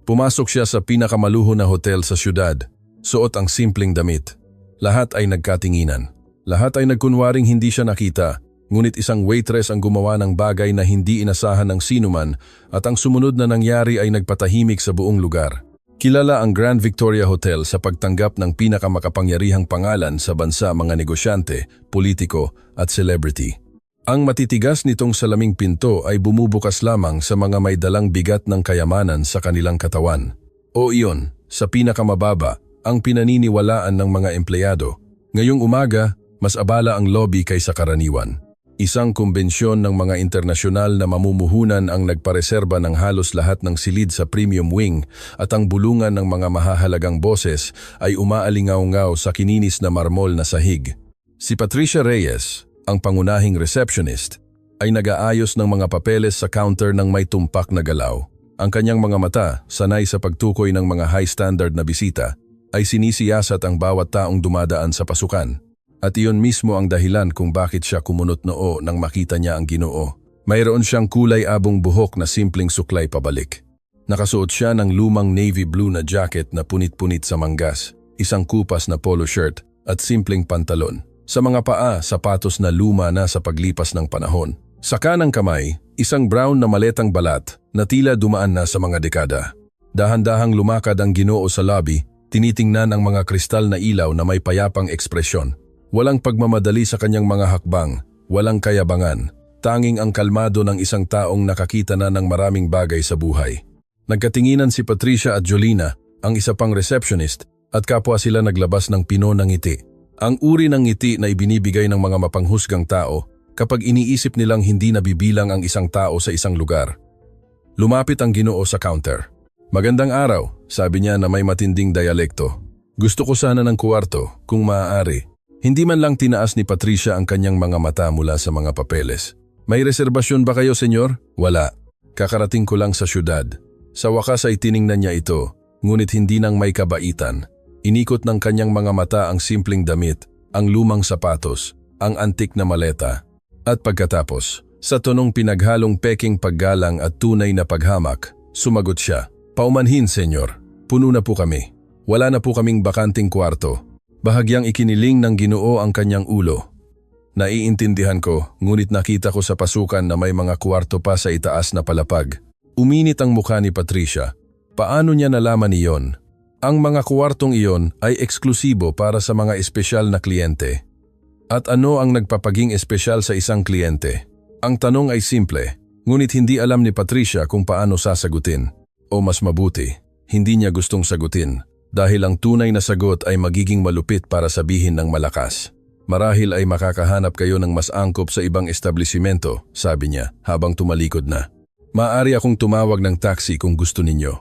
Pumasok siya sa pinakamaluho na hotel sa syudad. Suot ang simpleng damit. Lahat ay nagkatinginan. Lahat ay nagkunwaring hindi siya nakita. Ngunit isang waitress ang gumawa ng bagay na hindi inasahan ng sinuman at ang sumunod na nangyari ay nagpatahimik sa buong lugar. Kilala ang Grand Victoria Hotel sa pagtanggap ng pinakamakapangyarihang pangalan sa bansa mga negosyante, politiko at celebrity. Ang matitigas nitong salaming pinto ay bumubukas lamang sa mga may dalang bigat ng kayamanan sa kanilang katawan. O iyon, sa pinakamababa, ang pinaniniwalaan ng mga empleyado. Ngayong umaga, mas abala ang lobby kaysa karaniwan. Isang kumbensyon ng mga internasyonal na mamumuhunan ang nagpareserba ng halos lahat ng silid sa premium wing at ang bulungan ng mga mahahalagang boses ay umaalingaw-ngaw sa kininis na marmol na sahig. Si Patricia Reyes, ang pangunahing receptionist, ay nag-aayos ng mga papeles sa counter ng may tumpak na galaw. Ang kanyang mga mata, sanay sa pagtukoy ng mga high-standard na bisita, ay sinisiyasat ang bawat taong dumadaan sa pasukan. At iyon mismo ang dahilan kung bakit siya kumunot noo nang makita niya ang Ginoo. Mayroon siyang kulay-abong buhok na simpleng suklay pabalik. Nakasuot siya ng lumang navy blue na jacket na punit-punit sa manggas, isang kupas na polo shirt at simpleng pantalon. Sa mga paa, sapatos na luma na sa paglipas ng panahon. Sa kanang kamay, isang brown na maletang balat na tila dumaan na sa mga dekada. Dahan-dahang lumakad ang Ginoo sa lobby, tinitingnan ang mga kristal na ilaw na may payapang ekspresyon. Walang pagmamadali sa kanyang mga hakbang, walang kayabangan, tanging ang kalmado ng isang taong nakakita na ng maraming bagay sa buhay. Nagkatinginan si Patricia at Jolina, ang isa pang receptionist, at kapwa sila naglabas ng pino ng ngiti. Ang uri ng ngiti na ibinibigay ng mga mapanghusgang tao kapag iniisip nilang hindi nabibilang ang isang tao sa isang lugar. Lumapit ang Ginoo sa counter. "Magandang araw," sabi niya na may matinding dialekto. "Gusto ko sana ng kuwarto, kung maaari." Hindi man lang tinaas ni Patricia ang kanyang mga mata mula sa mga papeles. "May reserbasyon ba kayo, senyor?" "Wala. Kakarating ko lang sa syudad." Sa wakas ay tiningnan niya ito, ngunit hindi nang may kabaitan. Inikot ng kanyang mga mata ang simpleng damit, ang lumang sapatos, ang antik na maleta. At pagkatapos, sa tonong pinaghalong peking paggalang at tunay na paghamak, sumagot siya, "Paumanhin, senyor. Puno na po kami. Wala na po kaming bakanting kwarto." Bahagyang ikiniling ng Ginoo ang kanyang ulo. "Naiintindihan ko, ngunit nakita ko sa pasukan na may mga kwarto pa sa itaas na palapag." Uminit ang mukha ni Patricia. Paano niya nalaman iyon? Ang mga kwartong iyon ay eksklusibo para sa mga espesyal na kliyente. At ano ang nagpapaging espesyal sa isang kliyente? Ang tanong ay simple, ngunit hindi alam ni Patricia kung paano sasagutin. O mas mabuti, hindi niya gustong sagutin. Dahil ang tunay na sagot ay magiging malupit para sabihin ng malakas. "Marahil ay makakahanap kayo ng mas angkop sa ibang establisimento," sabi niya habang tumalikod na. "Maaari akong tumawag ng taxi kung gusto ninyo."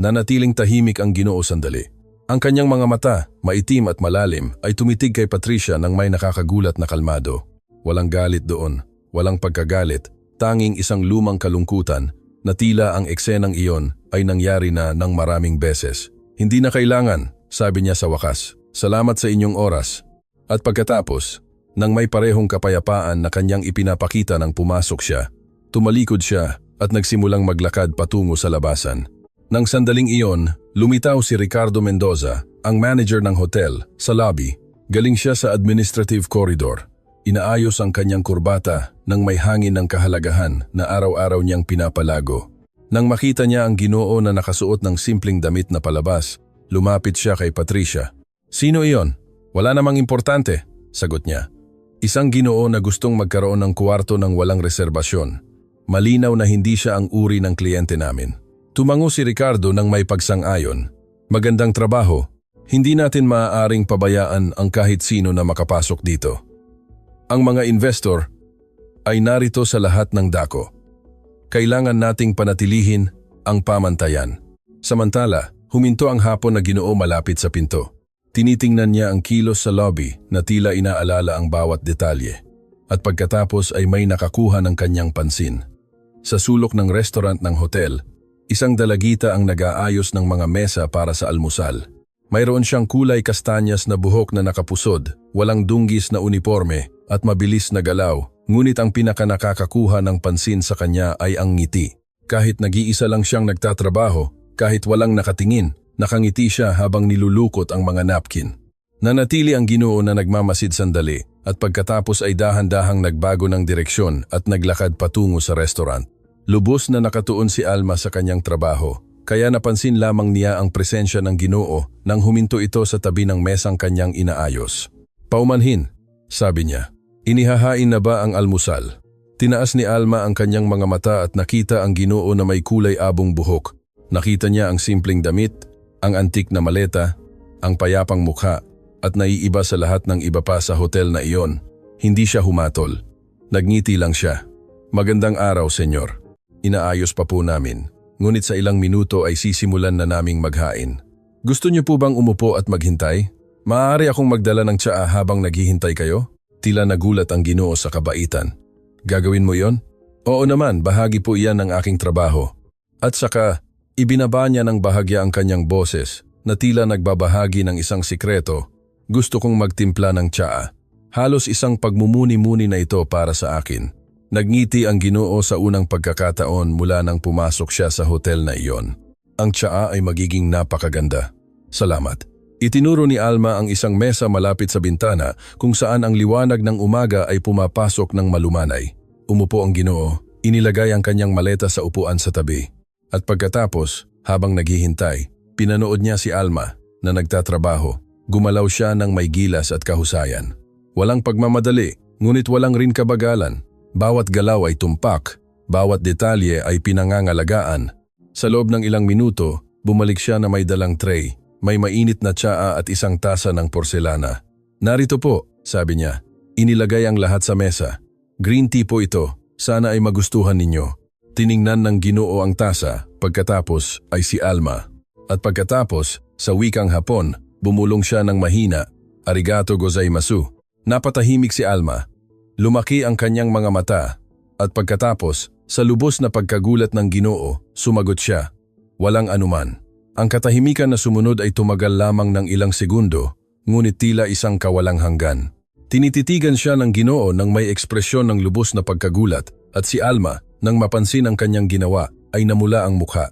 Nanatiling tahimik ang Ginoo sandali. Ang kanyang mga mata, maitim at malalim, ay tumitig kay Patricia nang may nakakagulat na kalmado. Walang galit doon, walang pagkagalit, tanging isang lumang kalungkutan na tila ang eksenang iyon ay nangyari na ng maraming beses. "Hindi na kailangan," sabi niya sa wakas. "Salamat sa inyong oras." At pagkatapos, nang may parehong kapayapaan na kanyang ipinapakita nang pumasok siya, tumalikod siya at nagsimulang maglakad patungo sa labasan. Nang sandaling iyon, lumitaw si Ricardo Mendoza, ang manager ng hotel, sa lobby. Galing siya sa administrative corridor. Inaayos ang kanyang kurbata nang may hangin ng kahalagahan na araw-araw niyang pinapalago. Nang makita niya ang Ginoo na nakasuot ng simpleng damit na palabas, lumapit siya kay Patricia. "Sino iyon?" "Wala namang importante," sagot niya. "Isang Ginoo na gustong magkaroon ng kuwarto ng walang reserbasyon. Malinaw na hindi siya ang uri ng kliyente namin." Tumango si Ricardo nang may pagsang-ayon. "Magandang trabaho. Hindi natin maaaring pabayaan ang kahit sino na makapasok dito. Ang mga investor ay narito sa lahat ng dako. Kailangan nating panatilihin ang pamantayan." Samantala, huminto ang hapon na Ginoo malapit sa pinto. Tinitingnan niya ang kilos sa lobby na tila inaalala ang bawat detalye. At pagkatapos ay may nakakuha ng kanyang pansin. Sa sulok ng restaurant ng hotel, isang dalagita ang nag-aayos ng mga mesa para sa almusal. Mayroon siyang kulay kastanyas na buhok na nakapusod, walang dunggis na uniforme at mabilis na galaw. Ngunit ang pinakanakakakuha ng pansin sa kanya ay ang ngiti. Kahit nag-iisa lang siyang nagtatrabaho, Kahit walang nakatingin, nakangiti siya habang nilulukot ang mga napkin. Nanatili ang Ginoo na nagmamasid sandali at pagkatapos ay dahan-dahang nagbago ng direksyon at naglakad patungo sa restaurant. Lubos na nakatuon si Alma sa kanyang trabaho, kaya napansin lamang niya ang presensya ng Ginoo nang huminto ito sa tabi ng mesang kanyang inaayos. "Paumanhin," sabi niya. "Inihahain na ba ang almusal?" Tinaas ni Alma ang kanyang mga mata at nakita ang Ginoo na may kulay abong buhok. Nakita niya ang simpleng damit, ang antik na maleta, ang payapang mukha, at naiiba sa lahat ng iba pa sa hotel na iyon. Hindi siya humatol. Nagngiti lang siya. "Magandang araw, senyor. Inaayos pa po namin. Ngunit sa ilang minuto ay sisimulan na naming maghain. Gusto niyo po bang umupo at maghintay? Maaari akong magdala ng tsaa habang naghihintay kayo?" Tila nagulat ang Ginoo sa kabaitan. "Gagawin mo yon?" "Oo naman, bahagi po iyan ng aking trabaho." At saka, ibinaba niya ng bahagya ang kanyang boses na tila nagbabahagi ng isang sikreto. "Gusto kong magtimpla ng tsaa. Halos isang pagmumuni-muni na ito para sa akin." Nagngiti ang Ginoo sa unang pagkakataon mula nang pumasok siya sa hotel na iyon. "Ang tsaa ay magiging napakaganda. Salamat." Itinuro ni Alma ang isang mesa malapit sa bintana kung saan ang liwanag ng umaga ay pumapasok ng malumanay. Umupo ang Ginoo, inilagay ang kanyang maleta sa upuan sa tabi. At pagkatapos, habang naghihintay, pinanood niya si Alma na nagtatrabaho. Gumalaw siya ng may gilas at kahusayan. Walang pagmamadali, ngunit walang rin kabagalan. Bawat galaw ay tumpak, bawat detalye ay pinangangalagaan. Sa loob ng ilang minuto, bumalik siya na may dalang tray. May mainit na tsaa at isang tasa ng porselana. "Narito po," sabi niya. Inilagay ang lahat sa mesa. "Green tea po ito. Sana ay magustuhan ninyo." Tiningnan ng Ginoo ang tasa, pagkatapos ay si Alma. At pagkatapos, sa wikang Hapon, bumulong siya ng mahina, "Arigato gozaimasu." Napatahimik si Alma. Lumaki ang kanyang mga mata. At pagkatapos, sa lubos na pagkagulat ng Ginoo, sumagot siya, "Walang anuman." Ang katahimikan na sumunod ay tumagal lamang ng ilang segundo, ngunit tila isang kawalang hanggan. Tinititigan siya ng Ginoo nang may ekspresyon ng lubos na pagkagulat, at si Alma, nang mapansin ang kanyang ginawa, ay namula ang mukha.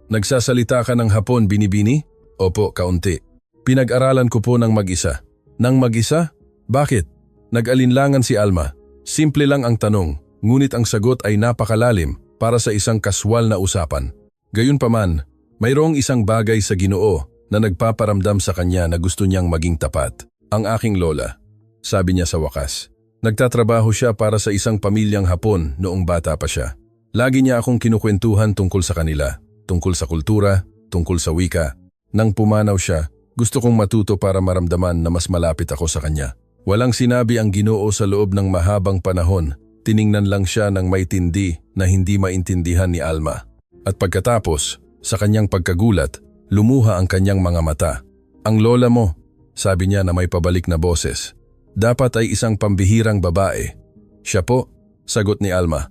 "Nagsasalita ka ng Hapon, binibini?" "Opo, kaunti." "Pinag-aralan ko po ng mag-isa." "Nang mag-isa? Bakit?" Nag-alinlangan si Alma. Simple lang ang tanong, ngunit ang sagot ay napakalalim para sa isang kaswal na usapan. Gayunpaman, mayroong isang bagay sa Ginoo na nagpaparamdam sa kanya na gusto niyang maging tapat. "Ang aking lola," sabi niya sa wakas. Nagtatrabaho siya para sa isang pamilyang Hapon noong bata pa siya. Lagi niya akong kinukwentuhan tungkol sa kanila, tungkol sa kultura, tungkol sa wika. Nang pumanaw siya, gusto kong matuto para maramdaman na mas malapit ako sa kanya. Walang sinabi ang Ginoo sa loob ng mahabang panahon. Tiningnan lang siya ng may tindi na hindi maintindihan ni Alma. At pagkatapos, sa kanyang pagkagulat, lumuha ang kanyang mga mata. "Ang lola mo," sabi niya na may pabalik na boses. "Dapat ay isang pambihirang babae." "Siya po," sagot ni Alma.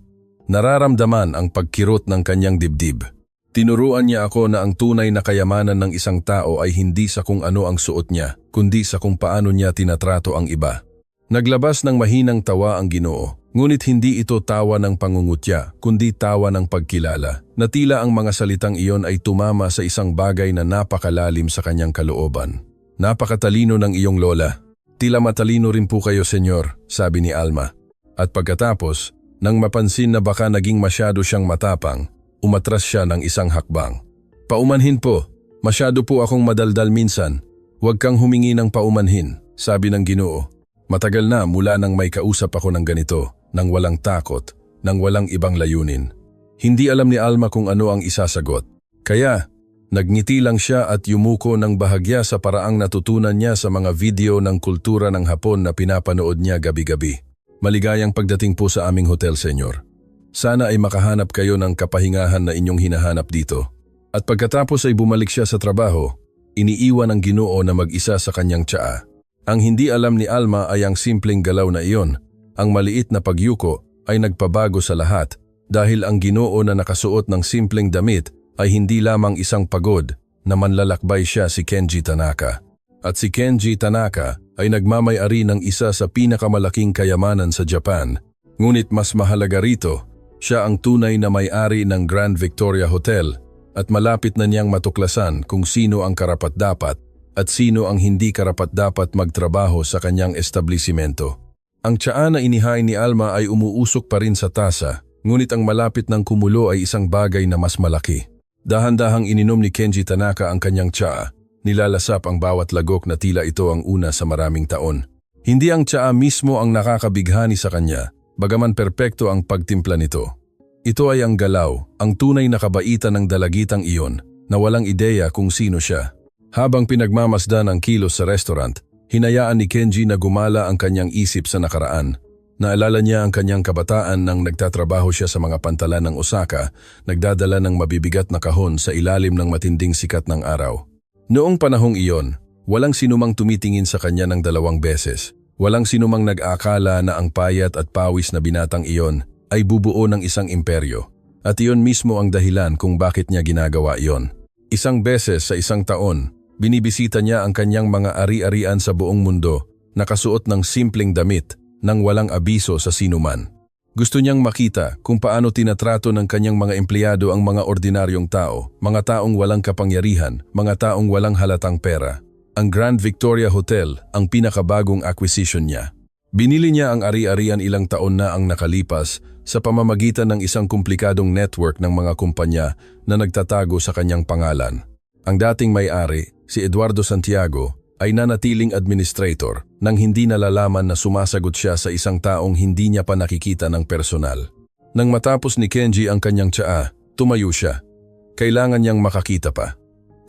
Nararamdaman ang pagkirot ng kanyang dibdib. Tinuruan niya ako na ang tunay na kayamanan ng isang tao ay hindi sa kung ano ang suot niya, kundi sa kung paano niya tinatrato ang iba. Naglabas ng mahinang tawa ang Ginoo, ngunit hindi ito tawa ng pangungutya, kundi tawa ng pagkilala, na tila ang mga salitang iyon ay tumama sa isang bagay na napakalalim sa kanyang kalooban. "Napakatalino ng iyong lola." "Tila matalino rin po kayo, senyor," sabi ni Alma. At pagkatapos, nang mapansin na baka naging masyado siyang matapang, umatras siya ng isang hakbang. "Paumanhin po, masyado po akong madaldal minsan. Huwag kang humingi ng paumanhin," sabi ng Ginoo. "Matagal na mula nang may kausap ako ng ganito, nang walang takot, nang walang ibang layunin." Hindi alam ni Alma kung ano ang isasagot. Kaya, nagngiti lang siya at yumuko ng bahagya sa paraang natutunan niya sa mga video ng kultura ng Hapon na pinapanood niya gabi-gabi. "Maligayang pagdating po sa aming hotel, senyor. Sana ay makahanap kayo ng kapahingahan na inyong hinahanap dito." At pagkatapos ay bumalik siya sa trabaho, iniiwan ng Ginoo na mag-isa sa kanyang tsaa. Ang hindi alam ni Alma ay ang simpleng galaw na iyon. Ang maliit na pagyuko ay nagpabago sa lahat dahil ang Ginoo na nakasuot ng simpleng damit ay hindi lamang isang pagod na manlalakbay siya si Kenji Tanaka. At si Kenji Tanaka ay nagmamay-ari ng isa sa pinakamalaking kayamanan sa Japan. Ngunit mas mahalaga rito, siya ang tunay na may-ari ng Grand Victoria Hotel at malapit na niyang matuklasan kung sino ang karapat-dapat at sino ang hindi karapat-dapat magtrabaho sa kanyang establisimento. Ang tsaa na inihain ni Alma ay umuusok pa rin sa tasa, ngunit ang malapit ng kumulo ay isang bagay na mas malaki. Dahan-dahang ininom ni Kenji Tanaka ang kanyang tsaa, nilalasap ang bawat lagok na tila ito ang una sa maraming taon. Hindi ang tsaa mismo ang nakakabighani sa kanya, bagaman perpekto ang pagtimpla nito. Ito ay ang galaw, ang tunay na kabaitan ng dalagitang iyon, na walang ideya kung sino siya. Habang pinagmamasdan ang kilos sa restaurant, hinayaan ni Kenji na gumala ang kanyang isip sa nakaraan. Naalala niya ang kanyang kabataan nang nagtatrabaho siya sa mga pantalan ng Osaka, nagdadala ng mabibigat na kahon sa ilalim ng matinding sikat ng araw. Noong panahong iyon, walang sinumang tumitingin sa kanya ng 2 beses. Walang sinumang nag-aakala na ang payat at pawis na binatang iyon ay bubuo ng isang imperyo. At iyon mismo ang dahilan kung bakit niya ginagawa iyon. 1 beses sa 1 taon, binibisita niya ang kanyang mga ari-arian sa buong mundo, nakasuot ng simpleng damit, nang walang abiso sa sinuman. Gusto niyang makita kung paano tinatrato ng kanyang mga empleyado ang mga ordinaryong tao, mga taong walang kapangyarihan, mga taong walang halatang pera. Ang Grand Victoria Hotel ang pinakabagong acquisition niya. Binili niya ang ari-arian ilang taon na ang nakalipas sa pamamagitan ng isang komplikadong network ng mga kumpanya na nagtatago sa kanyang pangalan. Ang dating may-ari, si Eduardo Santiago, ay nanatiling administrator nang hindi nalalaman na sumasagot siya sa isang taong hindi niya pa nakikita ng personal. Nang matapos ni Kenji ang kanyang tsaa, tumayo siya. Kailangan niyang makakita pa.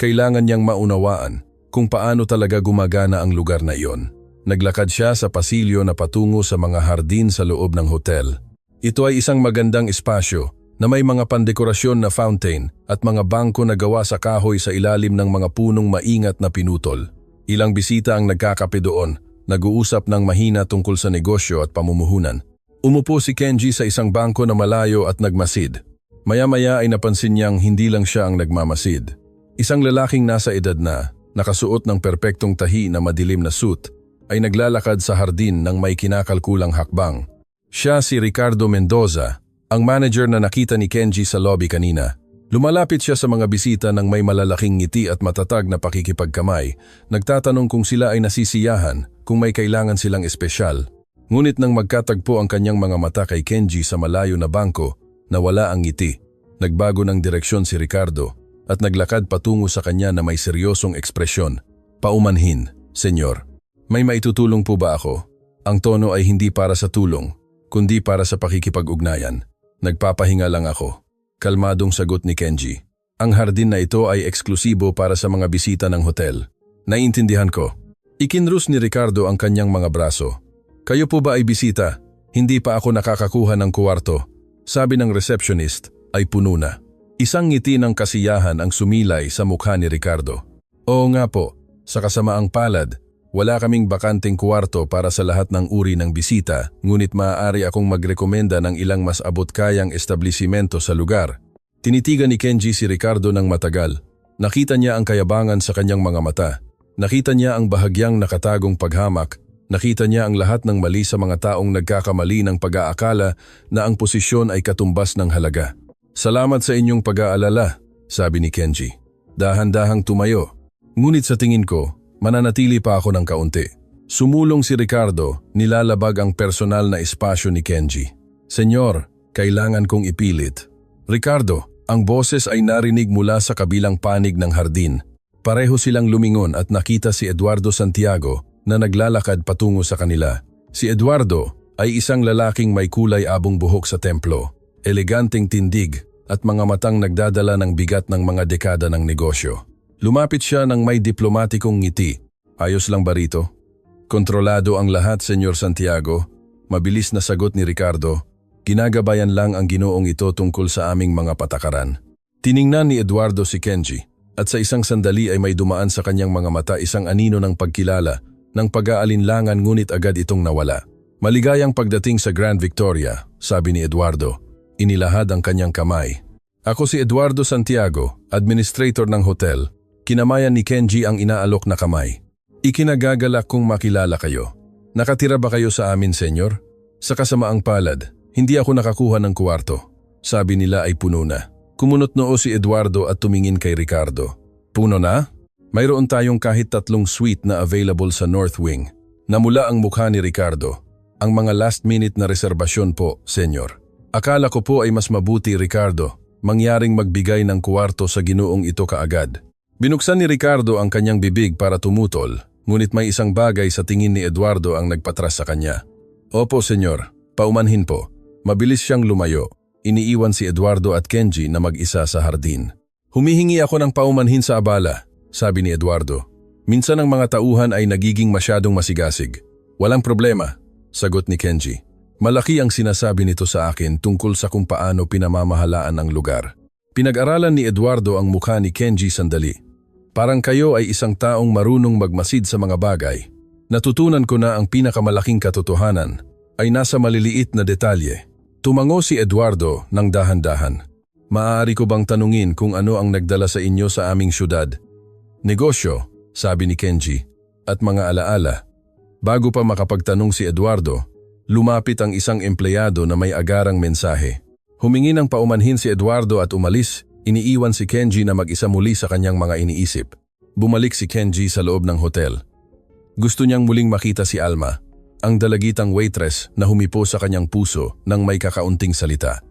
Kailangan niyang maunawaan kung paano talaga gumagana ang lugar na iyon. Naglakad siya sa pasilyo na patungo sa mga hardin sa loob ng hotel. Ito ay isang magandang espasyo na may mga pandekorasyon na fountain at mga bangko na gawa sa kahoy sa ilalim ng mga punong maingat na pinutol. Ilang bisita ang nagkakape doon, nag-uusap ng mahina tungkol sa negosyo at pamumuhunan. Umupo si Kenji sa isang bangko na malayo at nagmasid. Maya-maya ay napansin niyang hindi lang siya ang nagmamasid. Isang lalaking nasa edad na, nakasuot ng perpektong tahi na madilim na suit, ay naglalakad sa hardin ng may kinakalkulang hakbang. Siya si Ricardo Mendoza, ang manager na nakita ni Kenji sa lobby kanina. Lumalapit siya sa mga bisita ng may malalaking ngiti at matatag na pakikipagkamay, nagtatanong kung sila ay nasisiyahan, kung may kailangan silang espesyal. Ngunit nang magkatagpo ang kanyang mga mata kay Kenji sa malayo na bangko, nawala ang ngiti. Nagbago ng direksyon si Ricardo at naglakad patungo sa kanya na may seryosong ekspresyon. Paumanhin, senyor. May maitutulong po ba ako? Ang tono ay hindi para sa tulong, kundi para sa pakikipag-ugnayan. Nagpapahinga lang ako. Kalmadong sagot ni Kenji. Ang hardin na ito ay eksklusibo para sa mga bisita ng hotel. Naiintindihan ko. Ikinrus ni Ricardo ang kanyang mga braso. Kayo po ba ay bisita? Hindi pa ako nakakakuha ng kuwarto. Sabi ng receptionist, ay puno na. Isang ngiti ng kasiyahan ang sumilay sa mukha ni Ricardo. Oo nga po, sa kasamaang palad, wala kaming bakanteng kuwarto para sa lahat ng uri ng bisita, ngunit maaari akong magrekomenda ng ilang mas abot-kayang establisimento sa lugar. Tinitigan ni Kenji si Ricardo ng matagal. Nakita niya ang kayabangan sa kanyang mga mata. Nakita niya ang bahagyang nakatagong paghamak. Nakita niya ang lahat ng mali sa mga taong nagkakamali ng pag-aakala na ang posisyon ay katumbas ng halaga. Salamat sa inyong pag-aalala, sabi ni Kenji. Dahan-dahang tumayo. Ngunit sa tingin ko, mananatili pa ako ng kaunti. Sumulong si Ricardo, nilalabag ang personal na espasyo ni Kenji. Senyor, kailangan kong ipilit. Ricardo, ang boses ay narinig mula sa kabilang panig ng hardin. Pareho silang lumingon at nakita si Eduardo Santiago na naglalakad patungo sa kanila. Si Eduardo ay isang lalaking may kulay abong buhok sa templo, eleganteng tindig at mga matang nagdadala ng bigat ng mga dekada ng negosyo. Lumapit siya ng may diplomatikong ngiti. Ayos lang ba rito? Kontrolado ang lahat, Senyor Santiago. Mabilis na sagot ni Ricardo. Ginagabayan lang ang ginoong ito tungkol sa aming mga patakaran. Tiningnan ni Eduardo si Kenji at sa isang sandali ay may dumaan sa kanyang mga mata isang anino ng pagkilala, ng pag-aalinlangan ngunit agad itong nawala. Maligayang pagdating sa Grand Victoria, sabi ni Eduardo. Inilahad ang kanyang kamay. Ako si Eduardo Santiago, administrator ng hotel. Kinamayan ni Kenji ang inaalok na kamay. Ikinagagalak kong makilala kayo. Nakatira ba kayo sa amin, senyor? Sa kasamaang palad, hindi ako nakakuha ng kuwarto. Sabi nila ay puno na. Kumunot noo si Eduardo at tumingin kay Ricardo. Puno na? Mayroon tayong kahit 3 suite na available sa North Wing. Namula ang mukha ni Ricardo. Ang mga last-minute na reserbasyon po, senyor. Akala ko po ay mas mabuti, Ricardo, mangyaring magbigay ng kwarto sa Ginoong ito kaagad. Binuksan ni Ricardo ang kanyang bibig para tumutol, ngunit may isang bagay sa tingin ni Eduardo ang nagpatras sa kanya. Opo, senyor. Paumanhin po. Mabilis siyang lumayo. Iniiwan si Eduardo at Kenji na mag-isa sa hardin. Humihingi ako ng paumanhin sa abala, sabi ni Eduardo. Minsan ang mga tauhan ay nagiging masyadong masigasig. Walang problema, sagot ni Kenji. Malaki ang sinasabi nito sa akin tungkol sa kung paano pinamamahalaan ang lugar. Pinag-aralan ni Eduardo ang mukha ni Kenji sandali. Parang kayo ay isang taong marunong magmasid sa mga bagay. Natutunan ko na ang pinakamalaking katotohanan ay nasa maliliit na detalye. Tumango si Eduardo ng dahan-dahan. Maaari ko bang tanungin kung ano ang nagdala sa inyo sa aming syudad? Negosyo, sabi ni Kenji, at mga alaala. Bago pa makapagtanong si Eduardo, lumapit ang isang empleyado na may agarang mensahe. Humingi ng paumanhin si Eduardo at umalis, iniiwan si Kenji na mag-isa muli sa kanyang mga iniisip. Bumalik si Kenji sa loob ng hotel. Gusto niyang muling makita si Alma, ang dalagitang waitress na humipo sa kanyang puso nang may kakaunting salita.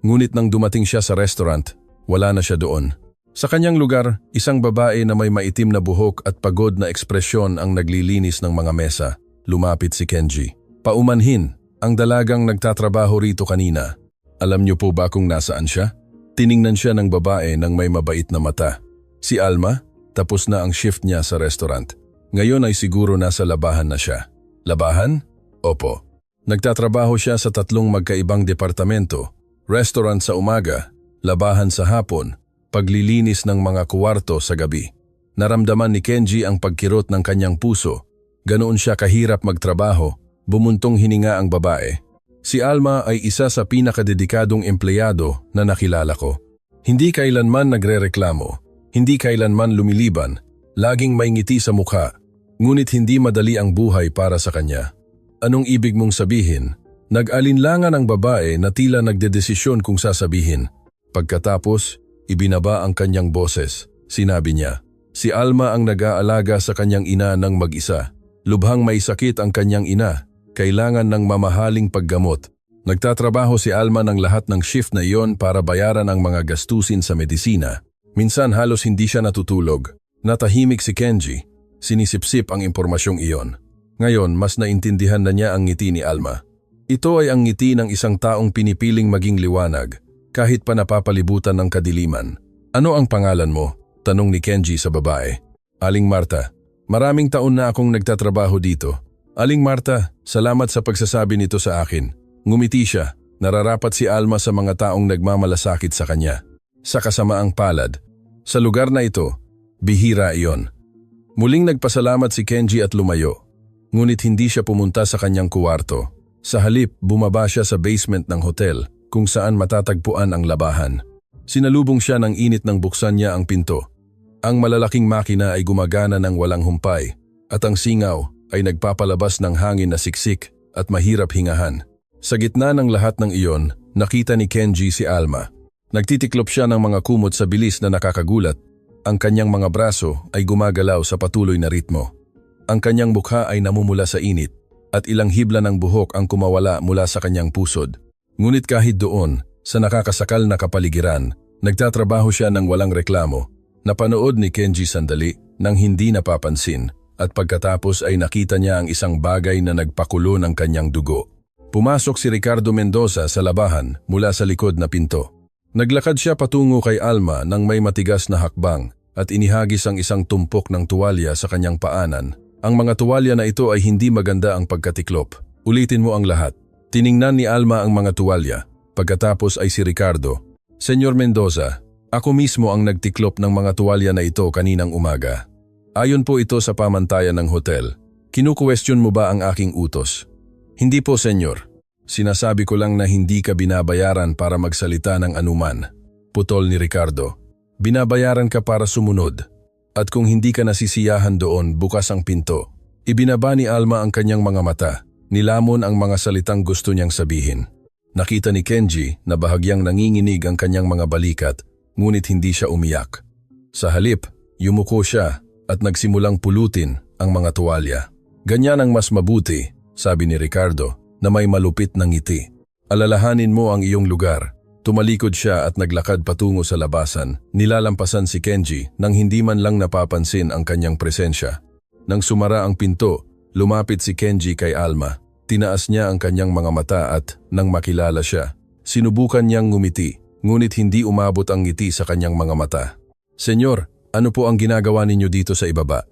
Ngunit nang dumating siya sa restaurant, wala na siya doon. Sa kanyang lugar, isang babae na may maitim na buhok at pagod na ekspresyon ang naglilinis ng mga mesa. Lumapit si Kenji. Paumanhin, ang dalagang nagtatrabaho rito kanina. Alam niyo po ba kung nasaan siya? Tiningnan siya ng babae ng may mabait na mata. Si Alma, tapos na ang shift niya sa restaurant. Ngayon ay siguro nasa labahan na siya. Labahan? Opo. Nagtatrabaho siya sa 3 magkaibang departamento, restaurant sa umaga, labahan sa hapon, paglilinis ng mga kuwarto sa gabi. Naramdaman ni Kenji ang pagkirot ng kanyang puso. Ganoon siya kahirap magtrabaho, bumuntong hininga ang babae. Si Alma ay isa sa pinakadedikadong empleyado na nakilala ko. Hindi kailanman nagrereklamo, hindi kailanman lumiliban, laging may ngiti sa mukha. Ngunit hindi madali ang buhay para sa kanya. Anong ibig mong sabihin? Nag-alinlangan ang babae na tila nagdedesisyon kung sasabihin. Pagkatapos, ibinaba ang kanyang boses. Sinabi niya, si Alma ang nag-aalaga sa kanyang ina ng mag-isa. Lubhang may sakit ang kanyang ina. Kailangan ng mamahaling paggamot. Nagtatrabaho si Alma ng lahat ng shift na iyon para bayaran ang mga gastusin sa medisina. Minsan halos hindi siya natutulog. Natahimik si Kenji. Sinisipsip ang impormasyong iyon. Ngayon, mas naintindihan na niya ang ngiti ni Alma. Ito ay ang ngiti ng isang taong pinipiling maging liwanag, kahit pa napapalibutan ng kadiliman. Ano ang pangalan mo? Tanong ni Kenji sa babae. Aling Marta. Maraming taon na akong nagtatrabaho dito. Aling Marta, salamat sa pagsasabi nito sa akin. Ngumiti siya. Nararapat si Alma sa mga taong nagmamalasakit sa kanya. Sa kasamaang palad. Sa lugar na ito, bihira iyon. Muling nagpasalamat si Kenji at lumayo. Ngunit hindi siya pumunta sa kanyang kuwarto. Sa halip, bumaba siya sa basement ng hotel kung saan matatagpuan ang labahan. Sinalubong siya ng init nang buksan niya ang pinto. Ang malalaking makina ay gumagana ng walang humpay at ang singaw ay nagpapalabas ng hangin na siksik at mahirap hingahan. Sa gitna ng lahat ng iyon, nakita ni Kenji si Alma. Nagtitiklop siya ng mga kumot sa bilis na nakakagulat. Ang kanyang mga braso ay gumagalaw sa patuloy na ritmo. Ang kanyang mukha ay namumula sa init at ilang hibla ng buhok ang kumawala mula sa kanyang pusod. Ngunit kahit doon, sa nakakasakal na kapaligiran, nagtatrabaho siya ng walang reklamo. Napanood ni Kenji sandali nang hindi napapansin at pagkatapos ay nakita niya ang isang bagay na nagpakulo ng kanyang dugo. Pumasok si Ricardo Mendoza sa labahan mula sa likod na pinto. Naglakad siya patungo kay Alma nang may matigas na hakbang at inihagis ang isang tumpok ng tuwalya sa kanyang paanan. Ang mga tuwalya na ito ay hindi maganda ang pagkatiklop. Ulitin mo ang lahat. Tiningnan ni Alma ang mga tuwalya. Pagkatapos ay si Ricardo. Senyor Mendoza, ako mismo ang nagtiklop ng mga tuwalya na ito kaninang umaga. Ayon po ito sa pamantayan ng hotel. Kinukwestiyon mo ba ang aking utos? Hindi po, senyor. Sinasabi ko lang na hindi ka binabayaran para magsalita ng anuman. Putol ni Ricardo. Binabayaran ka para sumunod. At kung hindi ka nasisiyahan doon, bukas ang pinto. Ibinaba ni Alma ang kanyang mga mata. Nilamon ang mga salitang gusto niyang sabihin. Nakita ni Kenji na bahagyang nanginginig ang kanyang mga balikat, ngunit hindi siya umiyak. Sa halip, yumuko siya at nagsimulang pulutin ang mga tuwalya. Ganyan ang mas mabuti, sabi ni Ricardo, na may malupit na ngiti. Alalahanin mo ang iyong lugar. Tumalikod siya at naglakad patungo sa labasan. Nilalampasan si Kenji nang hindi man lang napapansin ang kanyang presensya. Nang sumara ang pinto, lumapit si Kenji kay Alma. Tinaas niya ang kanyang mga mata at nang makilala siya, sinubukan niyang ngumiti, ngunit hindi umabot ang ngiti sa kanyang mga mata. Senyor, ano po ang ginagawa ninyo dito sa ibaba?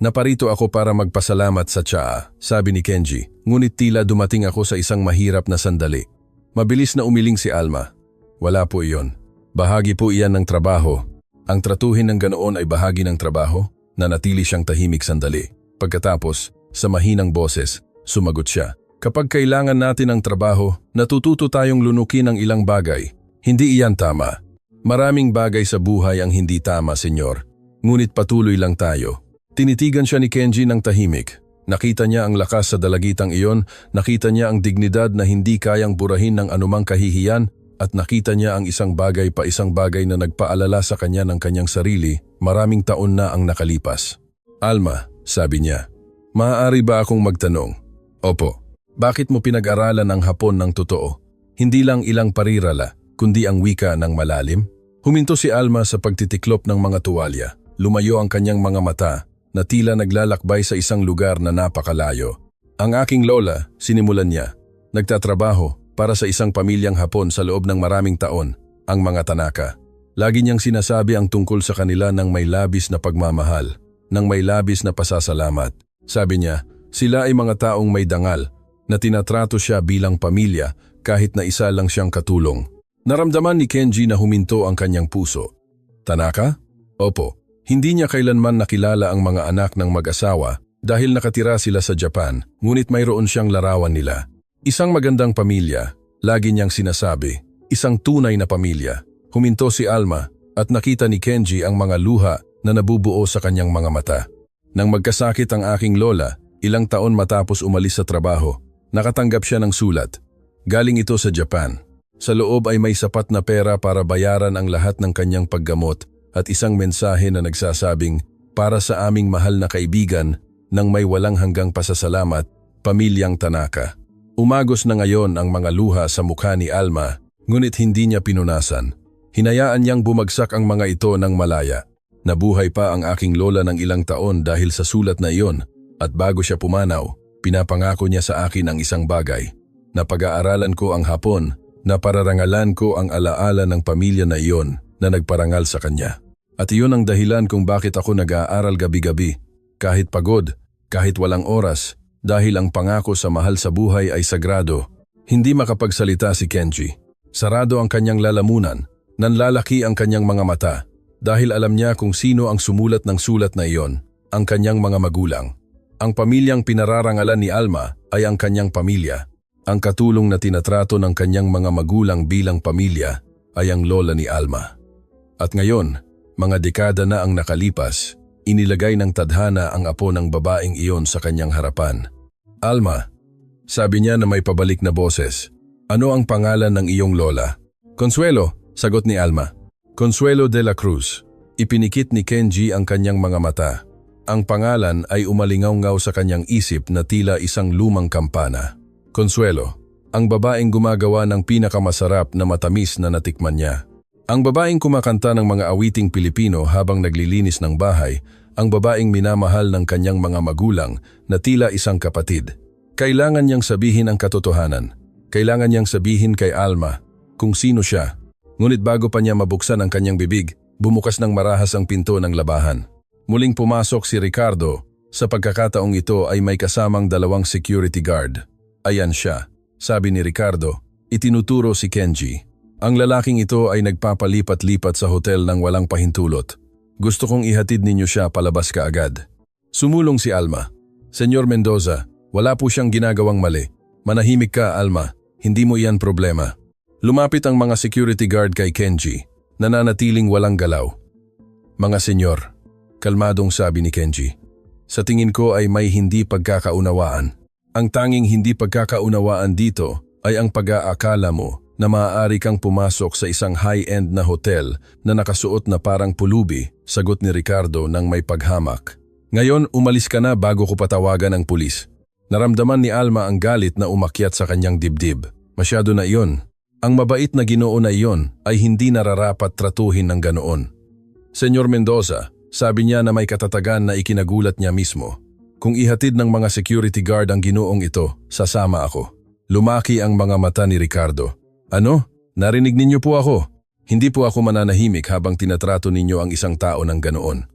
Naparito ako para magpasalamat sa tsaa, sabi ni Kenji, ngunit tila dumating ako sa isang mahirap na sandali. Mabilis na umiling si Alma. Wala po iyon. Bahagi po iyan ng trabaho. Ang tratuhin ng ganoon ay bahagi ng trabaho. Nanatili siyang tahimik sandali. Pagkatapos, sa mahinang boses, sumagot siya. Kapag kailangan natin ng trabaho, natututo tayong lunukin ang ilang bagay. Hindi iyan tama. Maraming bagay sa buhay ang hindi tama, senyor. Ngunit patuloy lang tayo. Tinitigan siya ni Kenji ng tahimik. Nakita niya ang lakas sa dalagitang iyon, nakita niya ang dignidad na hindi kayang burahin ng anumang kahihiyan, at nakita niya ang isang bagay pa isang bagay na nagpaalala sa kanya ng kanyang sarili, maraming taon na ang nakalipas. Alma, sabi niya, maaari ba akong magtanong? Opo. Bakit mo pinag-aralan ang Hapon ng totoo? Hindi lang ilang parirala, kundi ang wika ng malalim? Huminto si Alma sa pagtitiklop ng mga tuwalya. Lumayo ang kanyang mga mata na tila naglalakbay sa isang lugar na napakalayo. Ang aking lola, sinimulan niya, nagtatrabaho para sa isang pamilyang Hapon sa loob ng maraming taon, ang mga Tanaka. Lagi niyang sinasabi ang tungkol sa kanila ng may labis na pagmamahal, ng may labis na pasasalamat. Sabi niya, sila ay mga taong may dangal, na tinatrato siya bilang pamilya kahit na isa lang siyang katulong. Naramdaman ni Kenji na huminto ang kanyang puso. Tanaka? Opo. Hindi niya kailanman nakilala ang mga anak ng mag-asawa dahil nakatira sila sa Japan, ngunit mayroon siyang larawan nila. Isang magandang pamilya, lagi niyang sinasabi, isang tunay na pamilya. Huminto si Alma at nakita ni Kenji ang mga luha na nabubuo sa kanyang mga mata. Nang magkasakit ang aking lola, ilang taon matapos umalis sa trabaho, nakatanggap siya ng sulat. Galing ito sa Japan. Sa loob ay may sapat na pera para bayaran ang lahat ng kanyang paggamot at isang mensahe na nagsasabing, para sa aming mahal na kaibigan ng may walang hanggang pasasalamat, Pamilyang Tanaka. Umagos na ngayon ang mga luha sa mukha ni Alma, ngunit hindi niya pinunasan. Hinayaan niyang bumagsak ang mga ito ng malaya. Nabuhay pa ang aking lola ng ilang taon dahil sa sulat na iyon, at bago siya pumanaw, pinapangako niya sa akin ang isang bagay. Na pag-aaralan ko ang Hapon, na pararangalan ko ang alaala ng pamilya na iyon na nagparangal sa kanya. At iyon ang dahilan kung bakit ako nag-aaral gabi-gabi, kahit pagod, kahit walang oras, dahil ang pangako sa mahal sa buhay ay sagrado. Hindi makapagsalita si Kenji. Sarado ang kanyang lalamunan, nanlalaki ang kanyang mga mata, dahil alam niya kung sino ang sumulat ng sulat na iyon, ang kanyang mga magulang. Ang pamilyang pinararangalan ni Alma ay ang kanyang pamilya. Ang katulong na tinatrato ng kanyang mga magulang bilang pamilya ay ang lola ni Alma. At ngayon, mga dekada na ang nakalipas, inilagay ng tadhana ang apo ng babaeng iyon sa kanyang harapan. Alma, sabi niya na may pabalik na boses, ano ang pangalan ng iyong lola? Consuelo, sagot ni Alma. Consuelo de la Cruz. Ipinikit ni Kenji ang kanyang mga mata. Ang pangalan ay umalingaw-ngaw sa kanyang isip na tila isang lumang kampana. Consuelo, ang babaeng gumagawa ng pinakamasarap na matamis na natikman niya. Ang babaeng kumakanta ng mga awiting Pilipino habang naglilinis ng bahay, ang babaeng minamahal ng kanyang mga magulang na tila isang kapatid. Kailangan niyang sabihin ang katotohanan. Kailangan niyang sabihin kay Alma kung sino siya. Ngunit bago pa niya mabuksan ang kanyang bibig, bumukas ng marahas ang pinto ng labahan. Muling pumasok si Ricardo. Sa pagkakataong ito ay may kasamang 2 security guard. Ayan siya, sabi ni Ricardo. Itinuturo si Kenji. Ang lalaking ito ay nagpapalipat-lipat sa hotel ng walang pahintulot. Gusto kong ihatid ninyo siya palabas kaagad. Sumulong si Alma. Senyor Mendoza, wala po siyang ginagawang mali. Manahimik ka, Alma. Hindi mo iyan problema. Lumapit ang mga security guard kay Kenji, nananatiling walang galaw. Mga senyor, kalmadong sabi ni Kenji. Sa tingin ko ay may hindi pagkakaunawaan. Ang tanging hindi pagkakaunawaan dito ay ang pag-aakala mo na maaari kang pumasok sa isang high-end na hotel na nakasuot na parang pulubi, sagot ni Ricardo nang may paghamak. Ngayon, umalis ka na bago ko patawagan ang pulis. Naramdaman ni Alma ang galit na umakyat sa kanyang dibdib. Masyado na iyon. Ang mabait na Ginoo na iyon ay hindi nararapat tratuhin ng ganoon. Senyor Mendoza, sabi niya na may katatagan na ikinagulat niya mismo. Kung ihatid ng mga security guard ang Ginoong ito, sasama ako. Lumaki ang mga mata ni Ricardo. Ano? Narinig ninyo po ako? Hindi po ako mananahimik habang tinatrato ninyo ang isang tao ng ganoon.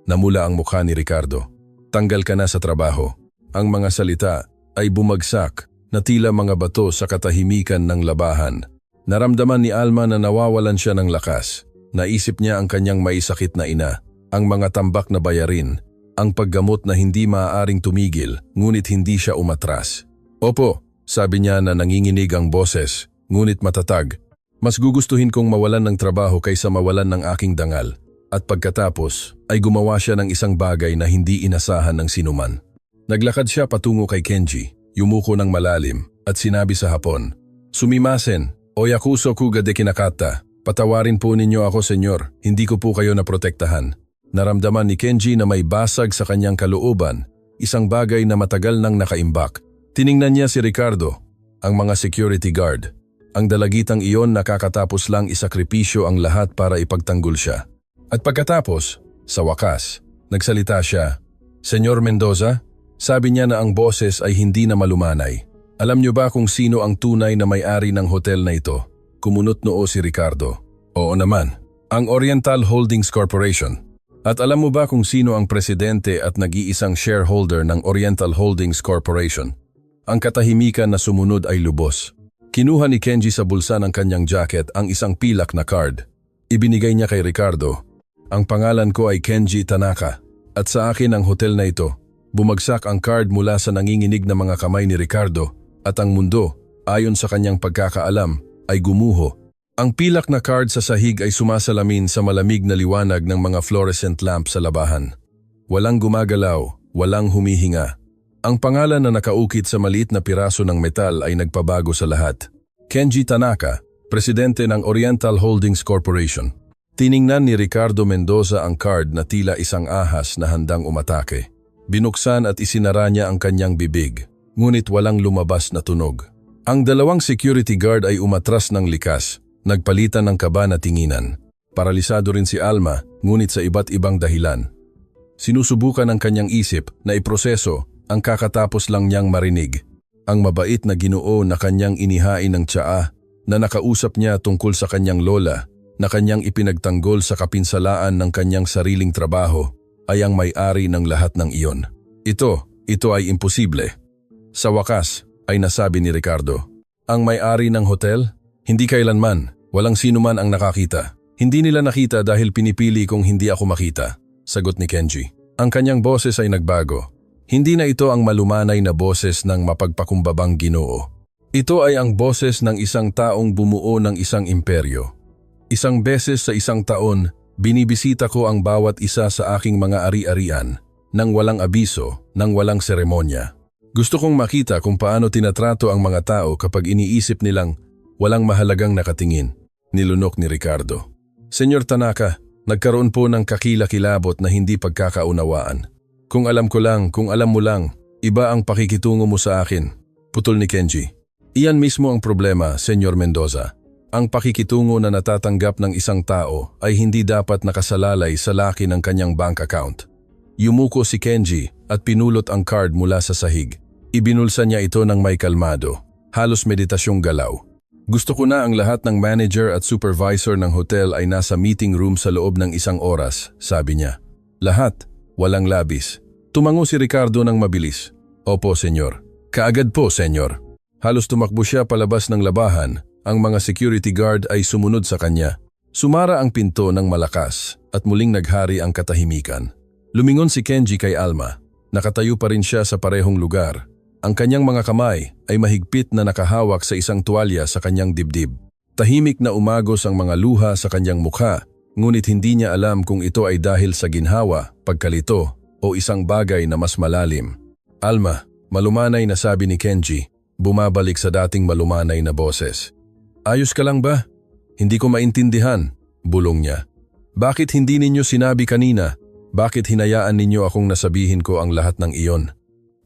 Namula ang mukha ni Ricardo. Tanggal ka na sa trabaho. Ang mga salita ay bumagsak na tila mga bato sa katahimikan ng labahan. Naramdaman ni Alma na nawawalan siya ng lakas. Naisip niya ang kanyang maisakit na ina, ang mga tambak na bayarin, ang paggamot na hindi maaaring tumigil ngunit hindi siya umatras. Opo, sabi niya na nanginginig ang boses, ngunit matatag. Mas gugustuhin kong mawalan ng trabaho kaysa mawalan ng aking dangal. At pagkatapos ay gumawa siya ng isang bagay na hindi inasahan ng sinuman. Naglakad siya patungo kay Kenji, yumuko ng malalim at sinabi sa Hapon, "Sumimasen, oyakuso kuga de kinakata. Patawarin po ninyo ako, senyor, hindi ko po kayo naprotektahan." Naramdaman ni Kenji na may basag sa kanyang kalooban, isang bagay na matagal nang nakaimbak. Tiningnan niya si Ricardo, ang mga security guard. Ang dalagitang iyon nakakatapos lang isakripisyo ang lahat para ipagtanggol siya. At pagkatapos, sa wakas, nagsalita siya, "Senyor Mendoza?" Sabi niya na ang boses ay hindi na malumanay. "Alam niyo ba kung sino ang tunay na may-ari ng hotel na ito?" Kumunot noo si Ricardo. "Oo naman, ang Oriental Holdings Corporation." "At alam mo ba kung sino ang presidente at nag-iisang shareholder ng Oriental Holdings Corporation?" Ang katahimikan na sumunod ay lubos. Kinuha ni Kenji sa bulsa ng kanyang jacket ang isang pilak na card. Ibinigay niya kay Ricardo. "Ang pangalan ko ay Kenji Tanaka at sa akin ang hotel na ito." Bumagsak ang card mula sa nanginginig na mga kamay ni Ricardo at ang mundo, ayon sa kanyang pagkakaalam, ay gumuho. Ang pilak na card sa sahig ay sumasalamin sa malamig na liwanag ng mga fluorescent lamp sa labahan. Walang gumagalaw, walang humihinga. Ang pangalan na nakaukit sa maliit na piraso ng metal ay nagpabago sa lahat. Kenji Tanaka, presidente ng Oriental Holdings Corporation. Tiningnan ni Ricardo Mendoza ang card na tila isang ahas na handang umatake. Binuksan at isinara niya ang kanyang bibig, ngunit walang lumabas na tunog. Ang dalawang security guard ay umatras ng likas, nagpalitan ng kaba na tinginan. Paralisado rin si Alma, ngunit sa iba't ibang dahilan. Sinusubukan ng kanyang isip na iproseso ang kakatapos lang niyang marinig. Ang mabait na Ginoo na kanyang inihain ng tsaa, na nakausap niya tungkol sa kanyang lola, na kanyang ipinagtanggol sa kapinsalaan ng kanyang sariling trabaho, ay ang may-ari ng lahat ng iyon. Ito ay imposible. Sa wakas, ay nasabi ni Ricardo. Ang may-ari ng hotel? Hindi kailanman, walang sino man ang nakakita. Hindi nila nakita dahil pinipili kong hindi ako makita, sagot ni Kenji. Ang kanyang boses ay nagbago. Hindi na ito ang malumanay na boses ng mapagpakumbabang Ginoo. Ito ay ang boses ng isang taong bumuo ng isang imperyo. Isang beses sa isang taon, binibisita ko ang bawat isa sa aking mga ari-arian, nang walang abiso, nang walang seremonya. Gusto kong makita kung paano tinatrato ang mga tao kapag iniisip nilang walang mahalagang nakatingin, nilunok ni Ricardo. Senyor Tanaka, nagkaroon po ng kakilakilabot na hindi pagkakaunawaan. Kung alam mo lang, iba ang pakikitungo mo sa akin, putol ni Kenji. Iyan mismo ang problema, Senyor Mendoza. Ang pakikitungo na natatanggap ng isang tao ay hindi dapat nakasalalay sa laki ng kanyang bank account. Yumuko si Kenji at pinulot ang card mula sa sahig. Ibinulsa niya ito ng may kalmado, halos meditasyong galaw. Gusto ko na ang lahat ng manager at supervisor ng hotel ay nasa meeting room sa loob ng 1 oras, sabi niya. Lahat, walang labis. Tumango si Ricardo ng mabilis. Opo, senyor. Kaagad po, senyor. Halos tumakbo siya palabas ng labahan. Ang mga security guard ay sumunod sa kanya. Sumara ang pinto ng malakas at muling naghari ang katahimikan. Lumingon si Kenji kay Alma. Nakatayo pa rin siya sa parehong lugar. Ang kanyang mga kamay ay mahigpit na nakahawak sa isang tuwalya sa kanyang dibdib. Tahimik na umagos ang mga luha sa kanyang mukha, ngunit hindi niya alam kung ito ay dahil sa ginhawa, pagkalito, o isang bagay na mas malalim. Alma, malumanay na sabi ni Kenji, bumabalik sa dating malumanay na boses. Ayos ka lang ba? Hindi ko maintindihan, bulong niya. Bakit hindi ninyo sinabi kanina? Bakit hinayaan ninyo akong nasabihin ko ang lahat ng iyon?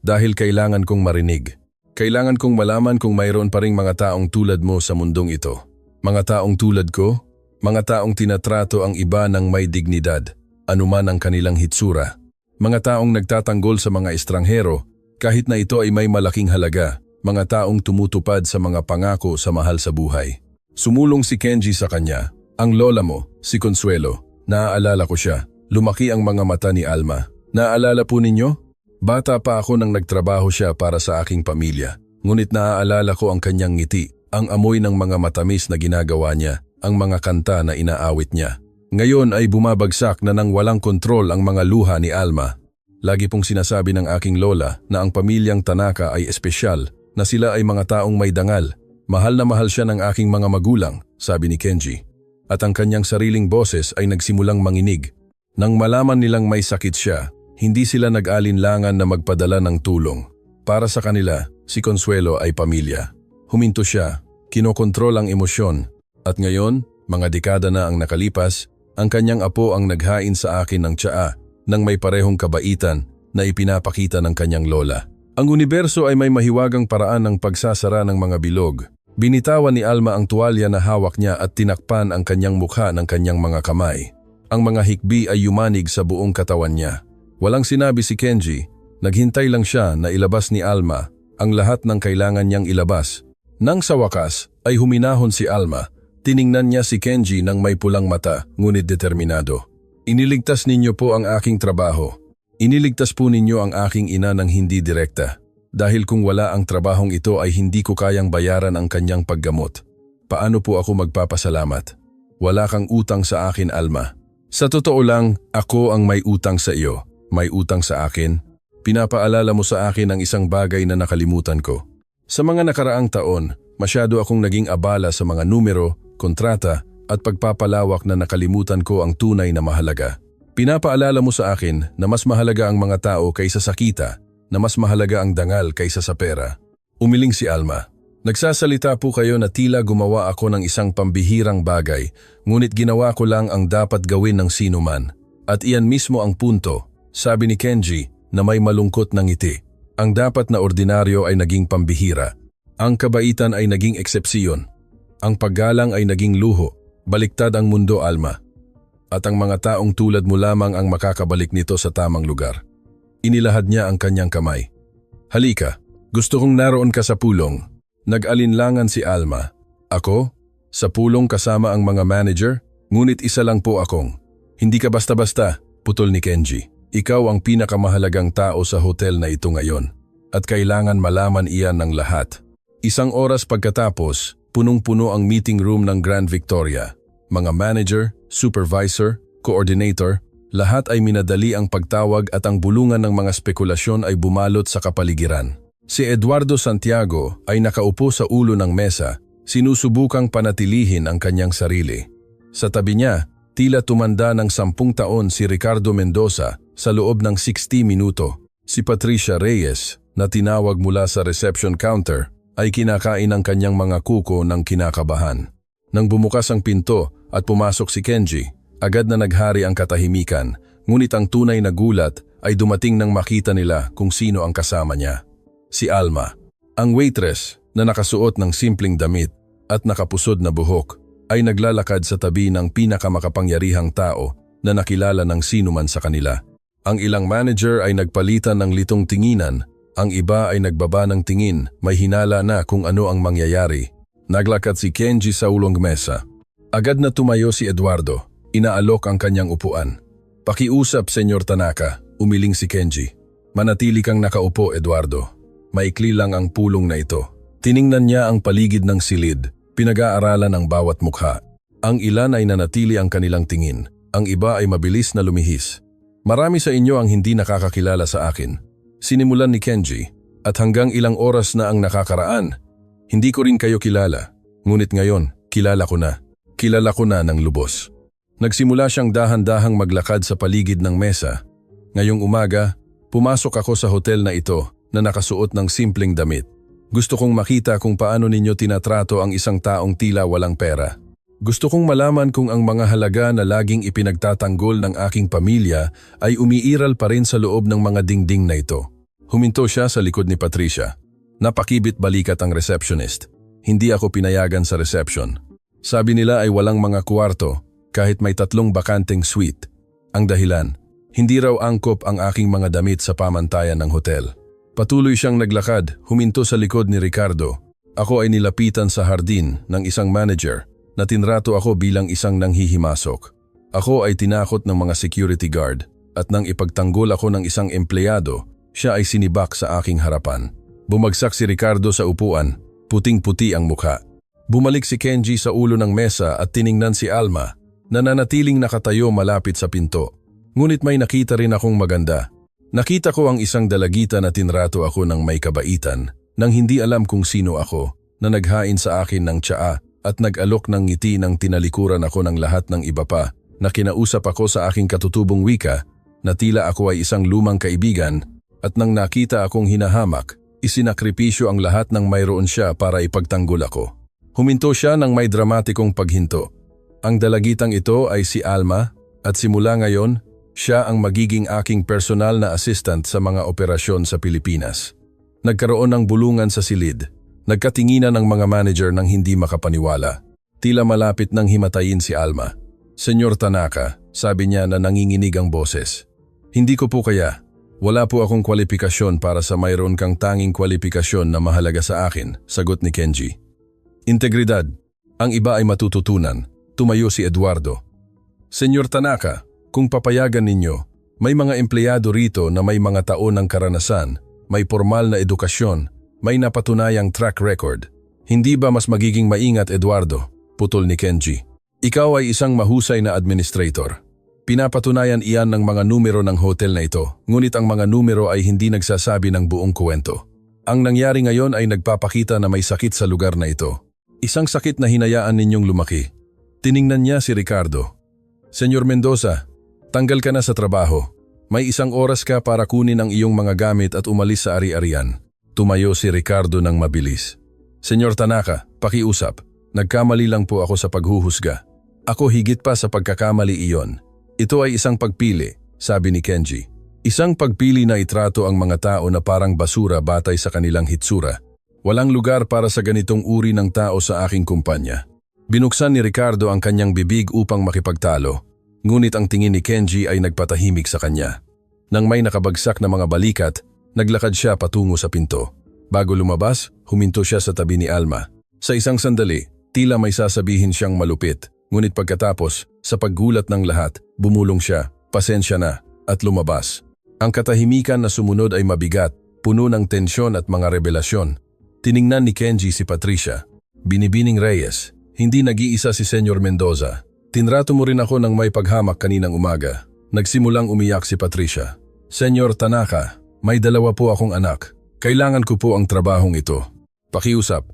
Dahil kailangan kong marinig. Kailangan kong malaman kung mayroon pa ring mga taong tulad mo sa mundong ito. Mga taong tulad ko? Mga taong tinatrato ang iba ng may dignidad, anuman ang kanilang hitsura. Mga taong nagtatanggol sa mga estranghero, kahit na ito ay may malaking halaga. Mga taong tumutupad sa mga pangako sa mahal sa buhay. Sumulong si Kenji sa kanya. Ang lola mo, si Consuelo. Naaalala ko siya. Lumaki ang mga mata ni Alma. Naaalala po ninyo? Bata pa ako nang nagtrabaho siya para sa aking pamilya. Ngunit naaalala ko ang kanyang ngiti, ang amoy ng mga matamis na ginagawa niya, ang mga kanta na inaawit niya. Ngayon ay bumabagsak na nang walang kontrol ang mga luha ni Alma. Lagi pong sinasabi ng aking lola na ang pamilyang Tanaka ay espesyal, na sila ay mga taong may dangal. Mahal na mahal siya ng aking mga magulang, sabi ni Kenji. At ang kanyang sariling boses ay nagsimulang manginig. Nang malaman nilang may sakit siya, hindi sila nag-alinlangan na magpadala ng tulong. Para sa kanila, si Consuelo ay pamilya. Huminto siya, kinokontrol ang emosyon. At ngayon, mga dekada na ang nakalipas, ang kanyang apo ang naghain sa akin ng tsaa nang may parehong kabaitan na ipinapakita ng kanyang lola. Ang universo ay may mahiwagang paraan ng pagsasara ng mga bilog. Binitawan ni Alma ang tuwalya na hawak niya at tinakpan ang kanyang mukha ng kanyang mga kamay. Ang mga hikbi ay yumanig sa buong katawan niya. Walang sinabi si Kenji, naghintay lang siya na ilabas ni Alma ang lahat ng kailangan niyang ilabas. Nang sa wakas ay huminahon si Alma, tiningnan niya si Kenji ng may pulang mata ngunit determinado. Iniligtas ninyo po ang aking trabaho. Iniligtas po ninyo ang aking ina ng hindi direkta. Dahil kung wala ang trabahong ito ay hindi ko kayang bayaran ang kanyang paggamot. Paano po ako magpapasalamat? Wala kang utang sa akin, Alma. Sa totoo lang, ako ang may utang sa iyo. May utang sa akin. Pinapaalala mo sa akin ang isang bagay na nakalimutan ko. Sa mga nakaraang taon, masyado akong naging abala sa mga numero, kontrata at pagpapalawak na nakalimutan ko ang tunay na mahalaga. Pinapaalala mo sa akin na mas mahalaga ang mga tao kaysa sa kita, na mas mahalaga ang dangal kaysa sa pera. Umiling si Alma. Nagsasalita po kayo na tila gumawa ako ng isang pambihirang bagay, ngunit ginawa ko lang ang dapat gawin ng sinuman. At iyan mismo ang punto, sabi ni Kenji na may malungkot na ngiti. Ang dapat na ordinaryo ay naging pambihira. Ang kabaitan ay naging eksepsyon. Ang paggalang ay naging luho. Baliktad ang mundo, Alma. At ang mga taong tulad mo lamang ang makakabalik nito sa tamang lugar. Inilahad niya ang kanyang kamay. Halika, gusto kong naroon ka sa pulong. Nag-alinlangan si Alma. Ako? Sa pulong kasama ang mga manager? Ngunit isa lang po akong. Hindi ka basta-basta, putol ni Kenji. Ikaw ang pinakamahalagang tao sa hotel na ito ngayon. At kailangan malaman iyan ng lahat. Isang oras pagkatapos, punong-puno ang meeting room ng Grand Victoria. Mga manager, supervisor, coordinator, lahat ay minadali ang pagtawag at ang bulungan ng mga spekulasyon ay bumalot sa kapaligiran. Si Eduardo Santiago ay nakaupo sa ulo ng mesa, sinusubukang panatilihin ang kanyang sarili. Sa tabi niya, tila tumanda ng 10 taon si Ricardo Mendoza sa loob ng 60 minuto. Si Patricia Reyes, na tinawag mula sa reception counter, ay kinakain ang kanyang mga kuko ng kinakabahan. Nang bumukas ang pinto at pumasok si Kenji, agad na naghari ang katahimikan, ngunit ang tunay na gulat ay dumating nang makita nila kung sino ang kasama niya. Si Alma, ang waitress na nakasuot ng simpleng damit at nakapusod na buhok, ay naglalakad sa tabi ng pinakamakapangyarihang tao na nakilala ng sinuman sa kanila. Ang ilang manager ay nagpalitan ng litong tinginan, ang iba ay nagbaba ng tingin, may hinala na kung ano ang mangyayari. Naglakad si Kenji sa ulong mesa. Agad na tumayo si Eduardo. Inaalok ang kanyang upuan. Pakiusap, Senyor Tanaka, umiling si Kenji. Manatili kang nakaupo, Eduardo. Maikli lang ang pulong na ito. Tiningnan niya ang paligid ng silid, pinag-aaralan ang bawat mukha. Ang ilan ay nanatili ang kanilang tingin, ang iba ay mabilis na lumihis. Marami sa inyo ang hindi nakakakilala sa akin. Sinimulan ni Kenji, at hanggang ilang oras na ang nakakaraan. Hindi ko rin kayo kilala, ngunit ngayon, kilala ko na. Kilala ko na ng lubos. Nagsimula siyang dahan-dahang maglakad sa paligid ng mesa. Ngayong umaga, pumasok ako sa hotel na ito na nakasuot ng simpleng damit. Gusto kong makita kung paano ninyo tinatrato ang isang taong tila walang pera. Gusto kong malaman kung ang mga halaga na laging ipinagtatanggol ng aking pamilya ay umiiral pa rin sa loob ng mga dingding na ito. Huminto siya sa likod ni Patricia. Napakibit balikat ang receptionist. Hindi ako pinayagan sa reception. Sabi nila ay walang mga kwarto kahit may 3 bakanteng suite. Ang dahilan, hindi raw angkop ang aking mga damit sa pamantayan ng hotel. Patuloy siyang naglakad, huminto sa likod ni Ricardo. Ako ay nilapitan sa hardin ng isang manager na tinrato ako bilang isang nanghihimasok. Ako ay tinakot ng mga security guard at nang ipagtanggol ako ng isang empleyado, siya ay sinibak sa aking harapan. Bumagsak si Ricardo sa upuan, puting-puti ang mukha. Bumalik si Kenji sa ulo ng mesa at tiningnan si Alma na nanatiling nakatayo malapit sa pinto. Ngunit may nakita rin akong maganda. Nakita ko ang isang dalagita na tinrato ako ng may kabaitan nang hindi alam kung sino ako na naghain sa akin ng tsaa at nag-alok ng ngiti nang tinalikuran ako ng lahat ng iba pa na kinausap ako sa aking katutubong wika na tila ako ay isang lumang kaibigan at nang nakita akong hinahamak, isinakripisyo ang lahat ng mayroon siya para ipagtanggol ako. Huminto siya ng may dramatikong paghinto. Ang dalagitang ito ay si Alma at simula ngayon, siya ang magiging aking personal na assistant sa mga operasyon sa Pilipinas. Nagkaroon ng bulungan sa silid. Nagkatinginan ng mga manager nang hindi makapaniwala. Tila malapit nang himatayin si Alma. Senyor Tanaka, sabi niya na nanginginig ang boses. Hindi ko po kaya. Wala po akong kwalifikasyon para sa mayroon kang tanging kwalifikasyon na mahalaga sa akin, sagot ni Kenji. Integridad. Ang iba ay matututunan. Tumayo si Eduardo. Senyor Tanaka, kung papayagan ninyo, may mga empleyado rito na may mga taon ng karanasan, may formal na edukasyon, may napatunayang track record. Hindi ba mas magiging maingat, Eduardo? Putol ni Kenji. Ikaw ay isang mahusay na administrator. Pinapatunayan iyan ng mga numero ng hotel na ito, ngunit ang mga numero ay hindi nagsasabi ng buong kwento. Ang nangyari ngayon ay nagpapakita na may sakit sa lugar na ito. Isang sakit na hinayaan ninyong lumaki. Tiningnan niya si Ricardo. Senyor Mendoza, tanggal ka na sa trabaho. May 1 oras ka para kunin ang iyong mga gamit at umalis sa ari-arian. Tumayo si Ricardo ng mabilis. Senyor Tanaka, pakiusap. Nagkamali lang po ako sa paghuhusga. Ako higit pa sa pagkakamali iyon. Ito ay isang pagpili, sabi ni Kenji. Isang pagpili na itrato ang mga tao na parang basura batay sa kanilang hitsura. Walang lugar para sa ganitong uri ng tao sa aking kumpanya. Binuksan ni Ricardo ang kanyang bibig upang makipagtalo. Ngunit ang tingin ni Kenji ay nagpatahimik sa kanya. Nang may nakabagsak na mga balikat, naglakad siya patungo sa pinto. Bago lumabas, huminto siya sa tabi ni Alma. Sa isang sandali, tila may sasabihin siyang malupit. Ngunit pagkatapos, sa paggulat ng lahat, bumulong siya, pasensya na, at lumabas. Ang katahimikan na sumunod ay mabigat, puno ng tensyon at mga revelasyon. Tiningnan ni Kenji si Patricia. Binibining Reyes, hindi nag-iisa si Senyor Mendoza. Tinrato mo rin ako ng may paghamak kaninang umaga. Nagsimulang umiyak si Patricia. Senyor Tanaka, may 2 po akong anak. Kailangan ko po ang trabahong ito. Pakiusap.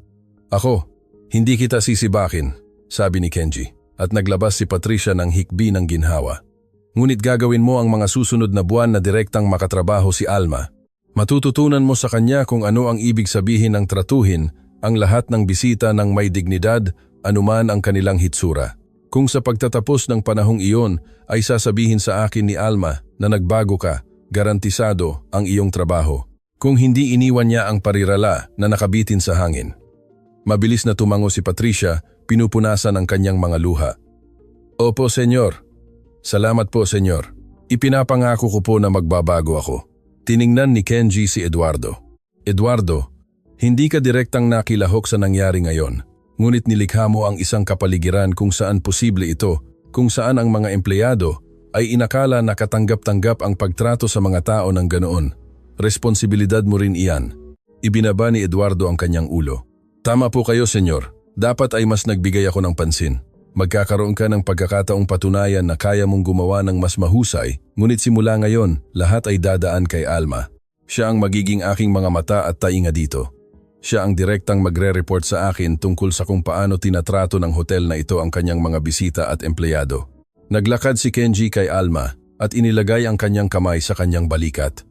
Ako, hindi kita sisibakin, sabi ni Kenji. At naglabas si Patricia ng hikbi ng ginhawa. Ngunit gagawin mo ang mga susunod na buwan na direktang makatrabaho si Alma. Matututunan mo sa kanya kung ano ang ibig sabihin ng tratuhin ang lahat ng bisita ng may dignidad, anuman ang kanilang hitsura. Kung sa pagtatapos ng panahong iyon ay sasabihin sa akin ni Alma na nagbago ka, garantisado ang iyong trabaho. Kung hindi iniwan niya ang parirala na nakabitin sa hangin. Mabilis na tumango si Patricia, pinupunasan ang kanyang mga luha. Opo, senyor. Salamat po, senyor. Ipinapangako ko po na magbabago ako. Tiningnan ni Kenji si Eduardo. Eduardo, hindi ka direktang nakilahok sa nangyari ngayon. Ngunit nilikha mo ang isang kapaligiran kung saan posible ito, kung saan ang mga empleyado ay inakala na katanggap-tanggap ang pagtrato sa mga tao ng ganoon. Responsibilidad mo rin iyan. Ibinaba ni Eduardo ang kanyang ulo. Tama po kayo, senyor. Dapat ay mas nagbigay ako ng pansin. Magkakaroon ka ng pagkakataong patunayan na kaya mong gumawa ng mas mahusay, ngunit simula ngayon, lahat ay dadaan kay Alma. Siya ang magiging aking mga mata at tainga dito. Siya ang direktang magre-report sa akin tungkol sa kung paano tinatrato ng hotel na ito ang kanyang mga bisita at empleyado. Naglakad si Kenji kay Alma at inilagay ang kanyang kamay sa kanyang balikat.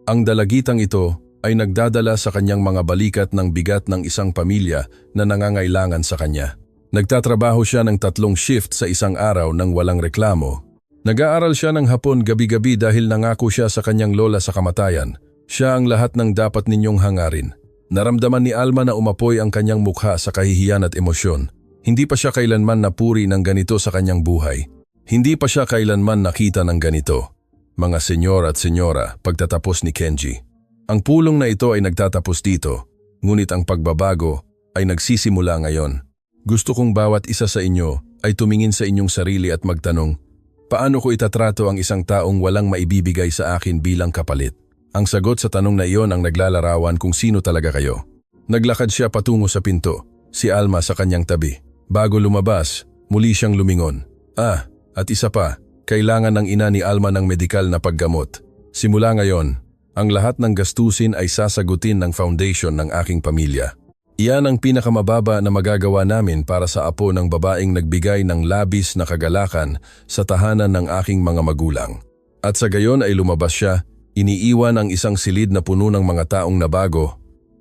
Ang dalagitang ito ay nagdadala sa kanyang mga balikat ng bigat ng isang pamilya na nangangailangan sa kanya. Nagtatrabaho siya ng 3 shift sa isang araw nang walang reklamo. Nag-aaral siya ng hapon gabi-gabi dahil nangako siya sa kanyang lola sa kamatayan. Siya ang lahat ng dapat ninyong hangarin. Naramdaman ni Alma na umapoy ang kanyang mukha sa kahihiyan at emosyon. Hindi pa siya kailanman napuri ng ganito sa kanyang buhay. Hindi pa siya kailanman nakita ng ganito. Mga senyor at senyora, pagtatapos ni Kenji. Ang pulong na ito ay nagtatapos dito, ngunit ang pagbabago ay nagsisimula ngayon. Gusto kong bawat isa sa inyo ay tumingin sa inyong sarili at magtanong, paano ko itatrato ang isang taong walang maibibigay sa akin bilang kapalit? Ang sagot sa tanong na iyon ang naglalarawan kung sino talaga kayo. Naglakad siya patungo sa pinto, si Alma sa kanyang tabi. Bago lumabas, muli siyang lumingon. At isa pa, kailangan ng ina ni Alma ng medikal na paggamot. Simula ngayon, ang lahat ng gastusin ay sasagutin ng foundation ng aking pamilya. Iyan ang pinakamababa na magagawa namin para sa apo ng babaeng nagbigay ng labis na kagalakan sa tahanan ng aking mga magulang. At sa gayon ay lumabas siya, iniiwan ang isang silid na puno ng mga taong nabago,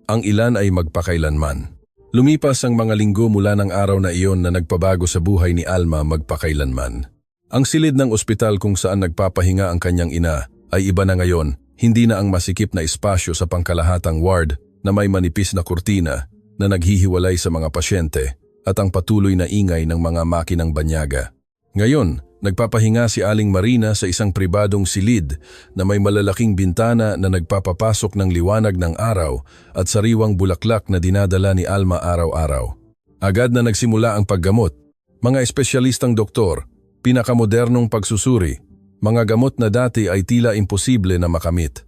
ang ilan ay magpakailanman. Lumipas ang mga linggo mula ng araw na iyon na nagpabago sa buhay ni Alma magpakailanman. Ang silid ng ospital kung saan nagpapahinga ang kanyang ina ay iba na ngayon, hindi na ang masikip na espasyo sa pangkalahatang ward na may manipis na kurtina na naghihiwalay sa mga pasyente at ang patuloy na ingay ng mga makinang banyaga. Ngayon, nagpapahinga si Aling Marina sa isang pribadong silid na may malalaking bintana na nagpapapasok ng liwanag ng araw at sariwang bulaklak na dinadala ni Alma araw-araw. Agad na nagsimula ang paggamot. Mga espesyalistang doktor, pinakamodernong pagsusuri, mga gamot na dati ay tila imposible na makamit.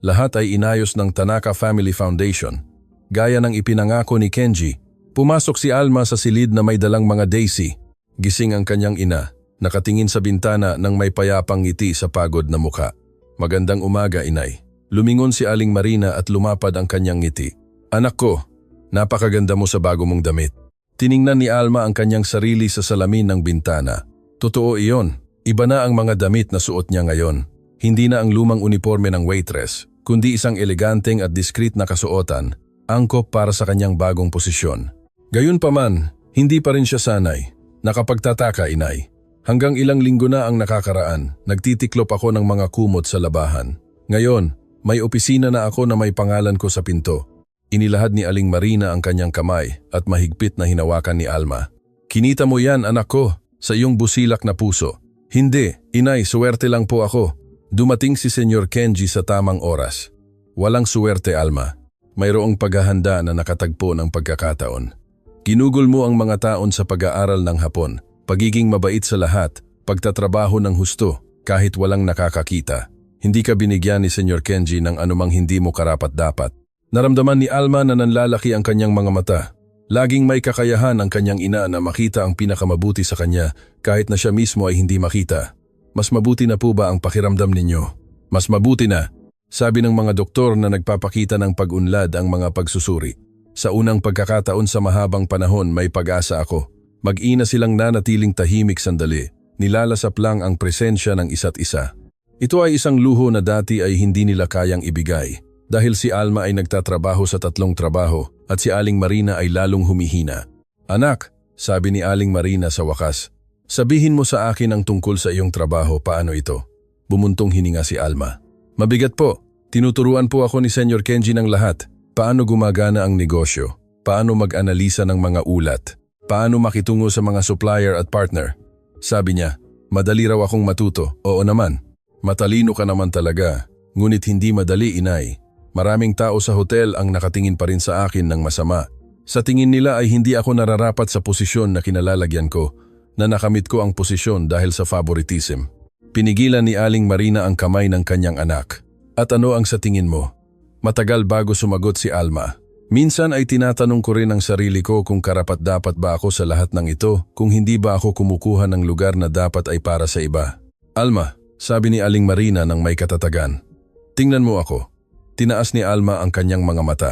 Lahat ay inayos ng Tanaka Family Foundation. Gaya ng ipinangako ni Kenji, pumasok si Alma sa silid na may dalang mga daisy. Gising ang kanyang ina, nakatingin sa bintana ng may payapang ngiti sa pagod na muka. Magandang umaga, inay. Lumingon si Aling Marina at lumapad ang kanyang ngiti. Anak ko, napakaganda mo sa bago mong damit. Tiningnan ni Alma ang kanyang sarili sa salamin ng bintana. Totoo iyon, iba na ang mga damit na suot niya ngayon. Hindi na ang lumang uniforme ng waitress, kundi isang eleganteng at diskret na kasuotan, angkop para sa kanyang bagong posisyon. Gayunpaman, hindi pa rin siya sanay. Nakapagtataka, inay. Hanggang ilang linggo na ang nakakaraan, nagtitiklop ako ng mga kumot sa labahan. Ngayon, may opisina na ako na may pangalan ko sa pinto. Inilahad ni Aling Marina ang kanyang kamay at mahigpit na hinawakan ni Alma. Kinita mo yan, anak ko, sa iyong busilak na puso. Hindi, inay, suwerte lang po ako. Dumating si Senyor Kenji sa tamang oras. Walang suwerte, Alma. Mayroong paghahanda na nakatagpo ng pagkakataon. Ginugol mo ang mga taon sa pag-aaral ng hapon, pagiging mabait sa lahat, pagtatrabaho ng husto, kahit walang nakakakita. Hindi ka binigyan ni Senyor Kenji ng anumang hindi mo karapat-dapat. Naramdaman ni Alma na nanlalaki ang kanyang mga mata. Laging may kakayahan ang kanyang ina na makita ang pinakamabuti sa kanya kahit na siya mismo ay hindi makita. Mas mabuti na po ba ang pakiramdam ninyo? Mas mabuti na. Sabi ng mga doktor na nagpapakita ng pag-unlad ang mga pagsusuri. Sa unang pagkakataon sa mahabang panahon may pag-asa ako. Mag-ina silang nanatiling tahimik sandali. Nilalasap lang ang presensya ng isa't isa. Ito ay isang luho na dati ay hindi nila kayang ibigay. Dahil si Alma ay nagtatrabaho sa 3 trabaho at si Aling Marina ay lalong humihina. Anak, sabi ni Aling Marina sa wakas, sabihin mo sa akin ang tungkol sa iyong trabaho, paano ito? Bumuntong hininga si Alma. Mabigat po. Tinuturuan po ako ni Senyor Kenji ng lahat. Paano gumagana ang negosyo? Paano mag-analisa ng mga ulat? Paano makitungo sa mga supplier at partner? Sabi niya, madali raw akong matuto. Oo naman. Matalino ka naman talaga. Ngunit hindi madali, inay. Maraming tao sa hotel ang nakatingin pa rin sa akin ng masama. Sa tingin nila ay hindi ako nararapat sa posisyon na kinalalagyan ko, na nakamit ko ang posisyon dahil sa favoritism. Pinigilan ni Aling Marina ang kamay ng kanyang anak. At ano ang sa tingin mo? Matagal bago sumagot si Alma. Minsan ay tinatanong ko rin ang sarili ko kung karapat-dapat ba ako sa lahat ng ito, kung hindi ba ako kumukuha ng lugar na dapat ay para sa iba. Alma, sabi ni Aling Marina ng may katatagan. Tingnan mo ako. Tinaas ni Alma ang kanyang mga mata.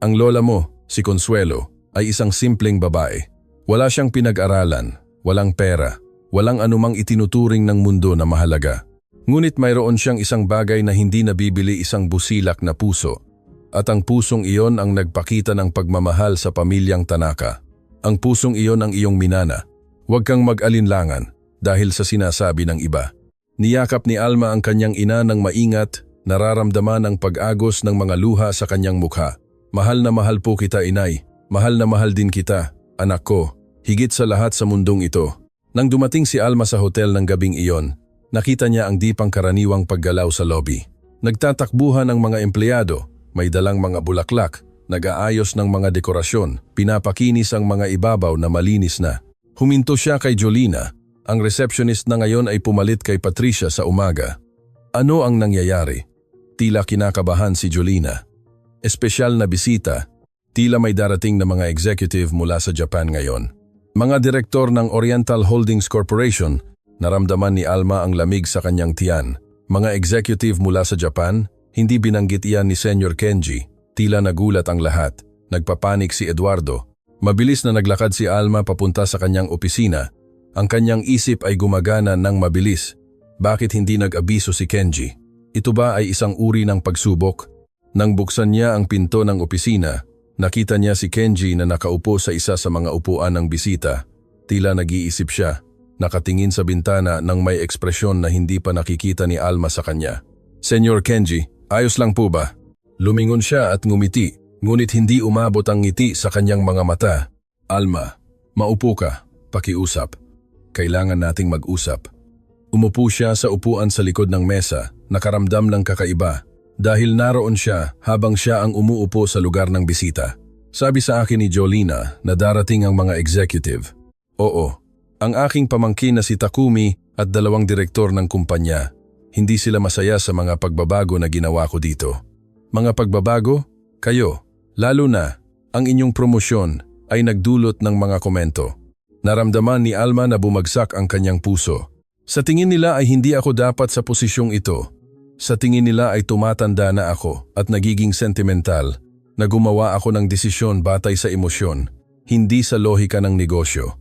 Ang lola mo, si Consuelo, ay isang simpleng babae. Wala siyang pinag-aralan, walang pera, walang anumang itinuturing ng mundo na mahalaga. Ngunit mayroon siyang isang bagay na hindi nabibili isang busilak na puso. At ang pusong iyon ang nagpakita ng pagmamahal sa pamilyang Tanaka. Ang pusong iyon ang iyong minana. Huwag kang mag-alinlangan dahil sa sinasabi ng iba. Niyakap ni Alma ang kanyang ina ng maingat, nararamdaman ang pag-agos ng mga luha sa kanyang mukha. Mahal na mahal po kita, inay. Mahal na mahal din kita, anak ko. Higit sa lahat sa mundong ito. Nang dumating si Alma sa hotel ng gabing iyon, nakita niya ang di pangkaraniwang paggalaw sa lobby. Nagtatakbuhan ang mga empleyado, may dalang mga bulaklak, nag-aayos ng mga dekorasyon, pinapakinis ang mga ibabaw na malinis na. Huminto siya kay Jolina. Ang receptionist na ngayon ay pumalit kay Patricia sa umaga. Ano ang nangyayari? Tila kinakabahan si Jolina. Espesyal na bisita, tila may darating na mga executive mula sa Japan ngayon. Mga direktor ng Oriental Holdings Corporation, naramdaman ni Alma ang lamig sa kanyang tiyan. Mga executive mula sa Japan, hindi binanggit iyan ni Senyor Kenji. Tila nagulat ang lahat. Nagpapanik si Eduardo. Mabilis na naglakad si Alma papunta sa kanyang opisina. Ang kanyang isip ay gumagana ng mabilis. Bakit hindi nag-abiso si Kenji? Ito ba ay isang uri ng pagsubok? Nang buksan niya ang pinto ng opisina, nakita niya si Kenji na nakaupo sa isa sa mga upuan ng bisita. Tila nag-iisip siya, nakatingin sa bintana nang may ekspresyon na hindi pa nakikita ni Alma sa kanya. Senyor Kenji, ayos lang po ba? Lumingon siya at ngumiti, ngunit hindi umabot ang ngiti sa kanyang mga mata. Alma, maupo ka, pakiusap. Kailangan nating mag-usap. Umupo siya sa upuan sa likod ng mesa, nakaramdam ng kakaiba. Dahil naroon siya habang siya ang umuupo sa lugar ng bisita. Sabi sa akin ni Jolina na darating ang mga executive. Oo, ang aking pamangkin na si Takumi at dalawang direktor ng kumpanya. Hindi sila masaya sa mga pagbabago na ginawa ko dito. Mga pagbabago? Kayo, lalo na, ang inyong promosyon ay nagdulot ng mga komento. Naramdaman ni Alma na bumagsak ang kanyang puso. Sa tingin nila ay hindi ako dapat sa posisyong ito. Sa tingin nila ay tumatanda na ako at nagiging sentimental, na gumawa ako ng desisyon batay sa emosyon, hindi sa lohika ng negosyo.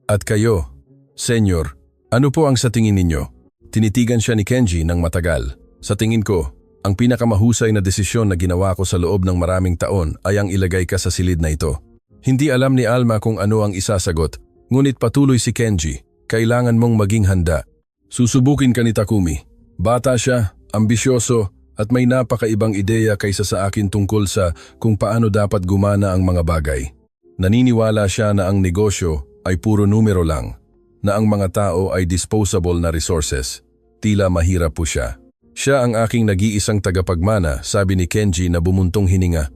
At kayo, Senyor, ano po ang sa tingin ninyo? Tinitigan siya ni Kenji ng matagal. Sa tingin ko, ang pinakamahusay na desisyon na ginawa ko sa loob ng maraming taon ay ang ilagay ka sa silid na ito. Hindi alam ni Alma kung ano ang isasagot, ngunit patuloy si Kenji, kailangan mong maging handa. Susubukin ka ni Takumi. Bata siya, ambisyoso at may napakaibang ideya kaysa sa akin tungkol sa kung paano dapat gumana ang mga bagay. Naniniwala siya na ang negosyo ay puro numero lang, na ang mga tao ay disposable na resources. Tila mahirap po siya. Siya ang aking nag-iisang tagapagmana, sabi ni Kenji na bumuntong hininga.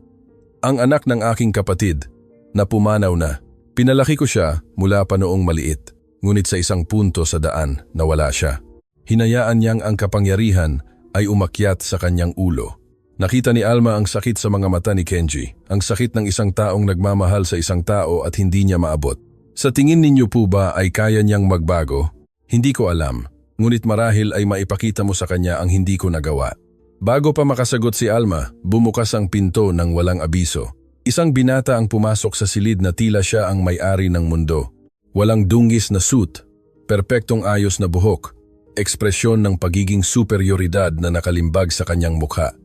Ang anak ng aking kapatid, na pumanaw na. Pinalaki ko siya mula pa noong maliit, ngunit sa isang punto sa daan nawala siya. Hinayaan niyang ang kapangyarihan ay umakyat sa kanyang ulo. Nakita ni Alma ang sakit sa mga mata ni Kenji, ang sakit ng isang taong nagmamahal sa isang tao at hindi niya maabot. Sa tingin ninyo po ba ay kaya niyang magbago? Hindi ko alam, ngunit marahil ay maipakita mo sa kanya ang hindi ko nagawa. Bago pa makasagot si Alma, bumukas ang pinto ng walang abiso. Isang binata ang pumasok sa silid na tila siya ang may-ari ng mundo. Walang dungis na suit, perpektong ayos na buhok, ekspresyon ng pagiging superioridad na nakalimbag sa kanyang mukha.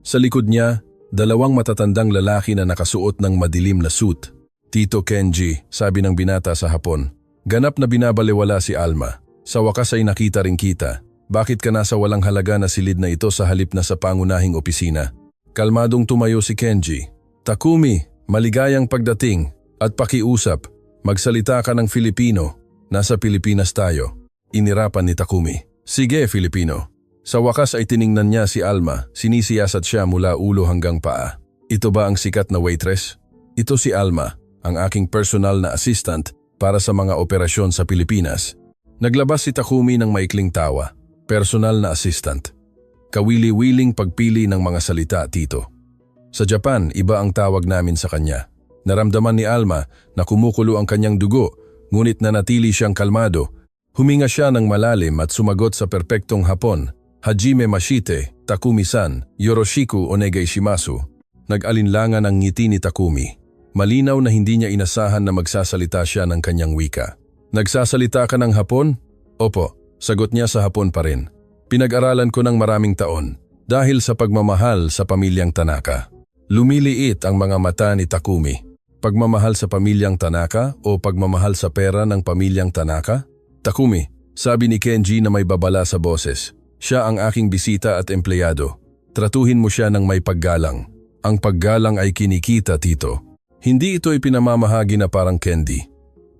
Sa likod niya, dalawang matatandang lalaki na nakasuot ng madilim na suit. Tito Kenji, sabi ng binata sa hapon. Ganap na binabalewala si Alma. Sa wakas ay nakita rin kita. Bakit ka nasa walang halaga na silid na ito sa halip na sa pangunahing opisina? Kalmadong tumayo si Kenji. Takumi, maligayang pagdating at pakiusap. Magsalita ka ng Filipino. Nasa Pilipinas tayo. Inirapan ni Takumi. Sige, Filipino. Sa wakas ay tiningnan niya si Alma, sinisiyasat siya mula ulo hanggang paa. Ito ba ang sikat na waitress? Ito si Alma, ang aking personal na assistant para sa mga operasyon sa Pilipinas. Naglabas si Takumi ng maikling tawa. Personal na assistant. Kawili-wiling pagpili ng mga salita, Tito. Sa Japan, iba ang tawag namin sa kanya. Naramdaman ni Alma na kumukulo ang kanyang dugo, ngunit nanatili siyang kalmado. Huminga siya ng malalim at sumagot sa perpektong Hapon. Hajime Mashite, Takumi-san, Yoroshiku onegai shimasu. Nag-alinlangan ang ngiti ni Takumi. Malinaw na hindi niya inasahan na magsasalita siya ng kanyang wika. Nagsasalita ka ng Hapon? Opo, sagot niya sa Hapon pa rin. Pinag-aralan ko ng maraming taon dahil sa pagmamahal sa pamilyang Tanaka. Lumiliit ang mga mata ni Takumi. Pagmamahal sa pamilyang Tanaka o pagmamahal sa pera ng pamilyang Tanaka? Takumi, sabi ni Kenji na may babala sa boses. Siya ang aking bisita at empleyado. Tratuhin mo siya ng may paggalang. Ang paggalang ay kinikita, Tito. Hindi ito ipinamamahagi na parang candy.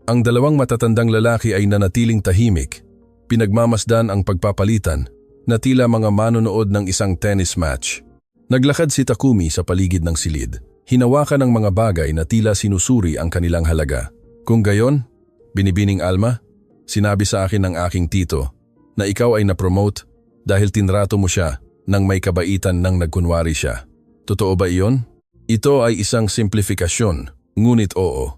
Ang dalawang matatandang lalaki ay nanatiling tahimik. Pinagmamasdan ang pagpapalitan na tila mga manonood ng isang tennis match. Naglakad si Takumi sa paligid ng silid. Hinawakan ng mga bagay na tila sinusuri ang kanilang halaga. Kung gayon, binibining Alma, sinabi sa akin ng aking tito na ikaw ay na-promote dahil tinrato mo siya nang may kabaitan nang nagkunwari siya. Totoo ba iyon? Ito ay isang simplifikasyon, ngunit oo.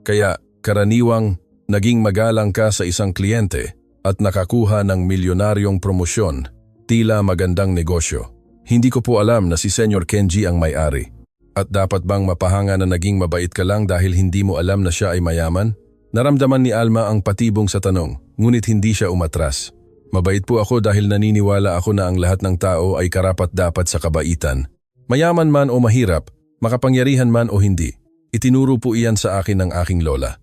Kaya karaniwang naging magalang ka sa isang kliyente at nakakuha ng milyonaryong promosyon, tila magandang negosyo. Hindi ko po alam na si Senyor Kenji ang may-ari. At dapat bang mapahanga na naging mabait ka lang dahil hindi mo alam na siya ay mayaman? Naramdaman ni Alma ang patibong sa tanong, ngunit hindi siya umatras. Mabait po ako dahil naniniwala ako na ang lahat ng tao ay karapat-dapat sa kabaitan. Mayaman man o mahirap, makapangyarihan man o hindi. Itinuro po iyan sa akin ng aking lola.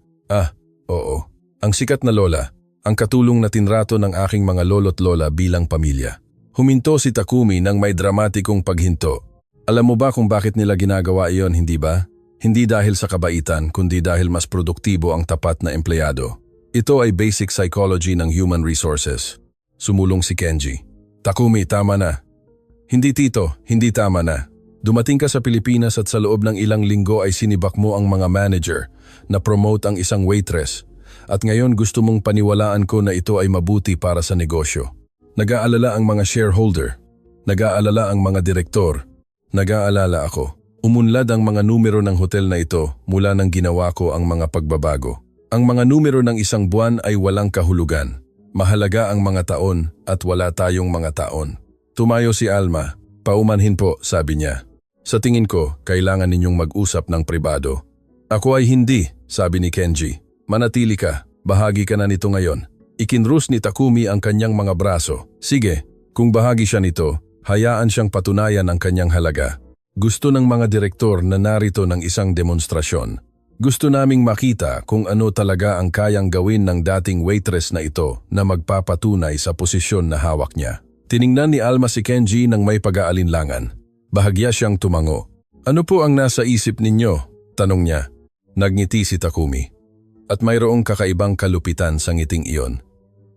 Oo. Ang sikat na lola, ang katulong na tinrato ng aking mga lolo't lola bilang pamilya. Huminto si Takumi ng may dramatikong paghinto. Alam mo ba kung bakit nila ginagawa iyon, hindi ba? Hindi dahil sa kabaitan, kundi dahil mas produktibo ang tapat na empleyado. Ito ay basic psychology ng human resources. Sumulong si Kenji. Takumi, tama na. Hindi tito, hindi tama na. Dumating ka sa Pilipinas at sa loob ng ilang linggo ay sinibak mo ang mga manager na promote ang isang waitress. At ngayon gusto mong paniwalaan ko na ito ay mabuti para sa negosyo. Nag-aalala ang mga shareholder, nag-aalala ang mga direktor, nag-aalala ako. Umunlad ang mga numero ng hotel na ito mula nang ginawa ko ang mga pagbabago. Ang mga numero ng isang buwan ay walang kahulugan. Mahalaga ang mga taon at wala tayong mga taon. Tumayo si Alma. Paumanhin po, sabi niya. Sa tingin ko, kailangan ninyong mag-usap ng pribado. Ako ay hindi, sabi ni Kenji. Manatili ka, bahagi ka na nito ngayon. Ikinrus ni Takumi ang kanyang mga braso. Sige, kung bahagi siya nito, hayaan siyang patunayan ang kanyang halaga. Gusto ng mga direktor na narito ng isang demonstrasyon. Gusto naming makita kung ano talaga ang kayang gawin ng dating waitress na ito na magpapatunay sa posisyon na hawak niya. Tiningnan ni Alma si Kenji ng may pag-aalinlangan. Bahagya siyang tumango. Ano po ang nasa isip ninyo? Tanong niya. Nagngiti si Takumi. At mayroong kakaibang kalupitan sa ngiting iyon.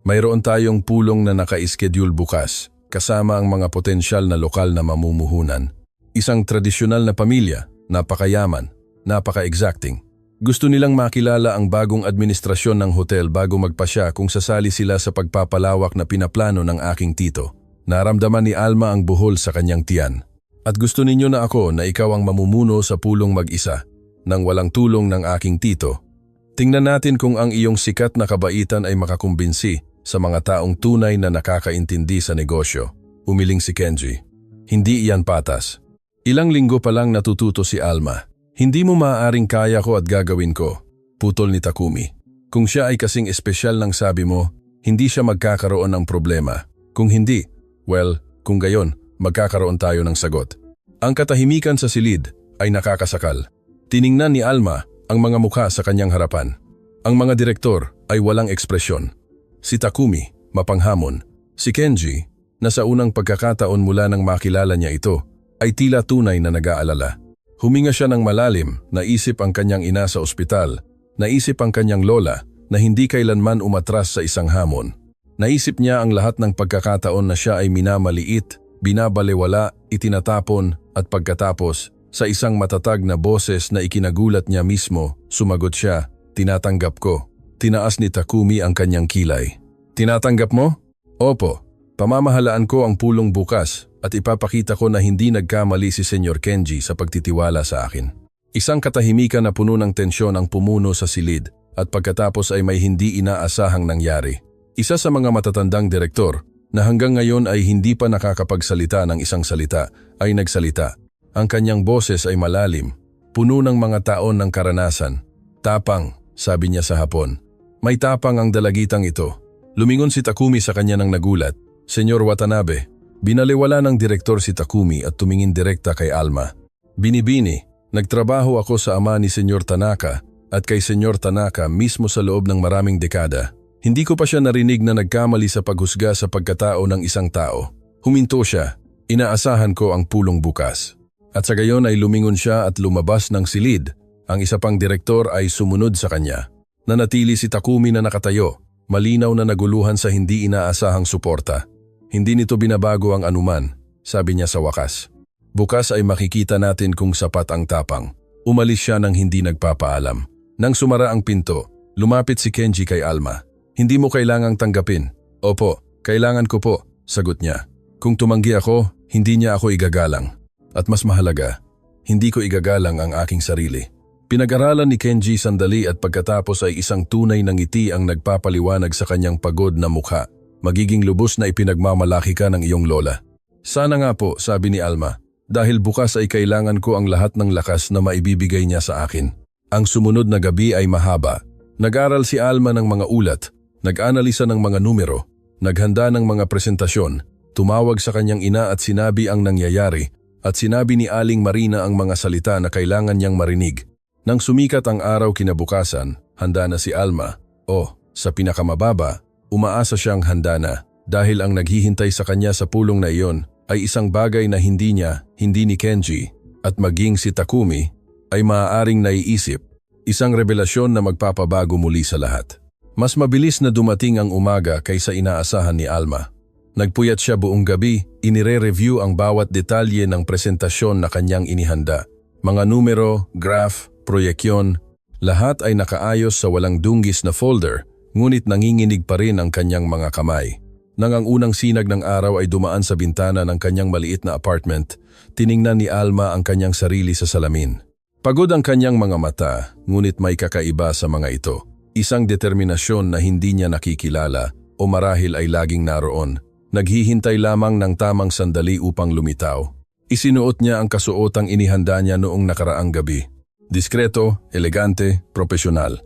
Mayroon tayong pulong na naka-schedule bukas, kasama ang mga potensyal na lokal na mamumuhunan. Isang tradisyonal na pamilya, napakayaman, napaka-exacting. Gusto nilang makilala ang bagong administrasyon ng hotel bago magpasya kung sasali sila sa pagpapalawak na pinaplano ng aking tito. Naramdaman ni Alma ang buhol sa kanyang tiyan. At gusto ninyo na ako na ikaw ang mamumuno sa pulong mag-isa, nang walang tulong ng aking tito. Tingnan natin kung ang iyong sikat na kabaitan ay makakumbinsi sa mga taong tunay na nakakaintindi sa negosyo. Umiling si Kenji. Hindi iyan patas. Ilang linggo pa lang natututo si Alma. Hindi mo maaaring kaya ko at gagawin ko. Putol ni Takumi. Kung siya ay kasing espesyal ng sabi mo, hindi siya magkakaroon ng problema. Kung hindi, kung gayon, magkakaroon tayo ng sagot. Ang katahimikan sa silid ay nakakasakal. Tiningnan ni Alma ang mga mukha sa kanyang harapan. Ang mga direktor ay walang ekspresyon. Si Takumi, mapanghamon. Si Kenji, na sa unang pagkakataon mula nang makilala niya ito, ay tila tunay na nag-aalala. Huminga siya ng malalim, naisip ang kanyang ina sa ospital, naisip ang kanyang lola na hindi kailanman umatras sa isang hamon. Naisip niya ang lahat ng pagkakataon na siya ay minamaliit, binabalewala, itinatapon at pagkatapos, sa isang matatag na boses na ikinagulat niya mismo, sumagot siya, tinatanggap ko. Tinaas ni Takumi ang kanyang kilay. Tinatanggap mo? Opo. Pamamahalaan ko ang pulong bukas at ipapakita ko na hindi nagkamali si Senyor Kenji sa pagtitiwala sa akin. Isang katahimikan na puno ng tensyon ang pumuno sa silid at pagkatapos ay may hindi inaasahang nangyari. Isa sa mga matatandang direktor na hanggang ngayon ay hindi pa nakakapagsalita ng isang salita ay nagsalita. Ang kanyang boses ay malalim, puno ng mga taon ng karanasan. Tapang, sabi niya sa hapon. May tapang ang dalagitang ito. Lumingon si Takumi sa kanya ng nagulat. Senyor Watanabe, Binaliwala ng direktor si Takumi at tumingin direkta kay Alma. Binibini, nagtrabaho ako sa ama ni Senyor Tanaka at kay Senyor Tanaka mismo sa loob ng maraming dekada. Hindi ko pa siya narinig na nagkamali sa paghusga sa pagkatao ng isang tao. Huminto siya. Inaasahan ko ang pulong bukas. At sa gayon ay lumingon siya at lumabas ng silid. Ang isa pang direktor ay sumunod sa kanya. Nanatili si Takumi na nakatayo, malinaw na naguluhan sa hindi inaasahang suporta. Hindi nito binabago ang anuman, sabi niya sa wakas. Bukas ay makikita natin kung sapat ang tapang. Umalis siya nang hindi nagpapaalam. Nang sumara ang pinto, lumapit si Kenji kay Alma. Hindi mo kailangang tanggapin. Opo, kailangan ko po, sagot niya. Kung tumanggi ako, hindi niya ako igagalang. At mas mahalaga, hindi ko igagalang ang aking sarili. Pinag-aralan ni Kenji sandali at pagkatapos ay isang tunay na ngiti ang nagpapaliwanag sa kanyang pagod na mukha. Magiging lubos na ipinagmamalaki ka ng iyong lola. Sana nga po, sabi ni Alma, dahil bukas ay kailangan ko ang lahat ng lakas na maibibigay niya sa akin. Ang sumunod na gabi ay mahaba. Nag-aral si Alma ng mga ulat, nag-analisa ng mga numero, naghanda ng mga presentasyon, tumawag sa kanyang ina at sinabi ang nangyayari, at sinabi ni Aling Marina ang mga salita na kailangan niyang marinig. Nang sumikat ang araw kinabukasan, handa na si Alma. Sa pinakamababa, umaasa siyang handa na dahil ang naghihintay sa kanya sa pulong na iyon ay isang bagay na hindi niya, hindi ni Kenji, at maging si Takumi, ay maaaring naiisip. Isang revelasyon na magpapabago muli sa lahat. Mas mabilis na dumating ang umaga kaysa inaasahan ni Alma. Nagpuyat siya buong gabi, inire-review ang bawat detalye ng presentasyon na kanyang inihanda. Mga numero, graph, proyeksyon, lahat ay nakaayos sa walang dunggis na folder, ngunit nanginginig pa rin ang kanyang mga kamay. Nang ang unang sinag ng araw ay dumaan sa bintana ng kanyang maliit na apartment, tiningnan ni Alma ang kanyang sarili sa salamin. Pagod ang kanyang mga mata, ngunit may kakaiba sa mga ito. Isang determinasyon na hindi niya nakikilala o marahil ay laging naroon. Naghihintay lamang ng tamang sandali upang lumitaw. Isinuot niya ang kasuotang inihanda niya noong nakaraang gabi. Diskreto, elegante, profesional.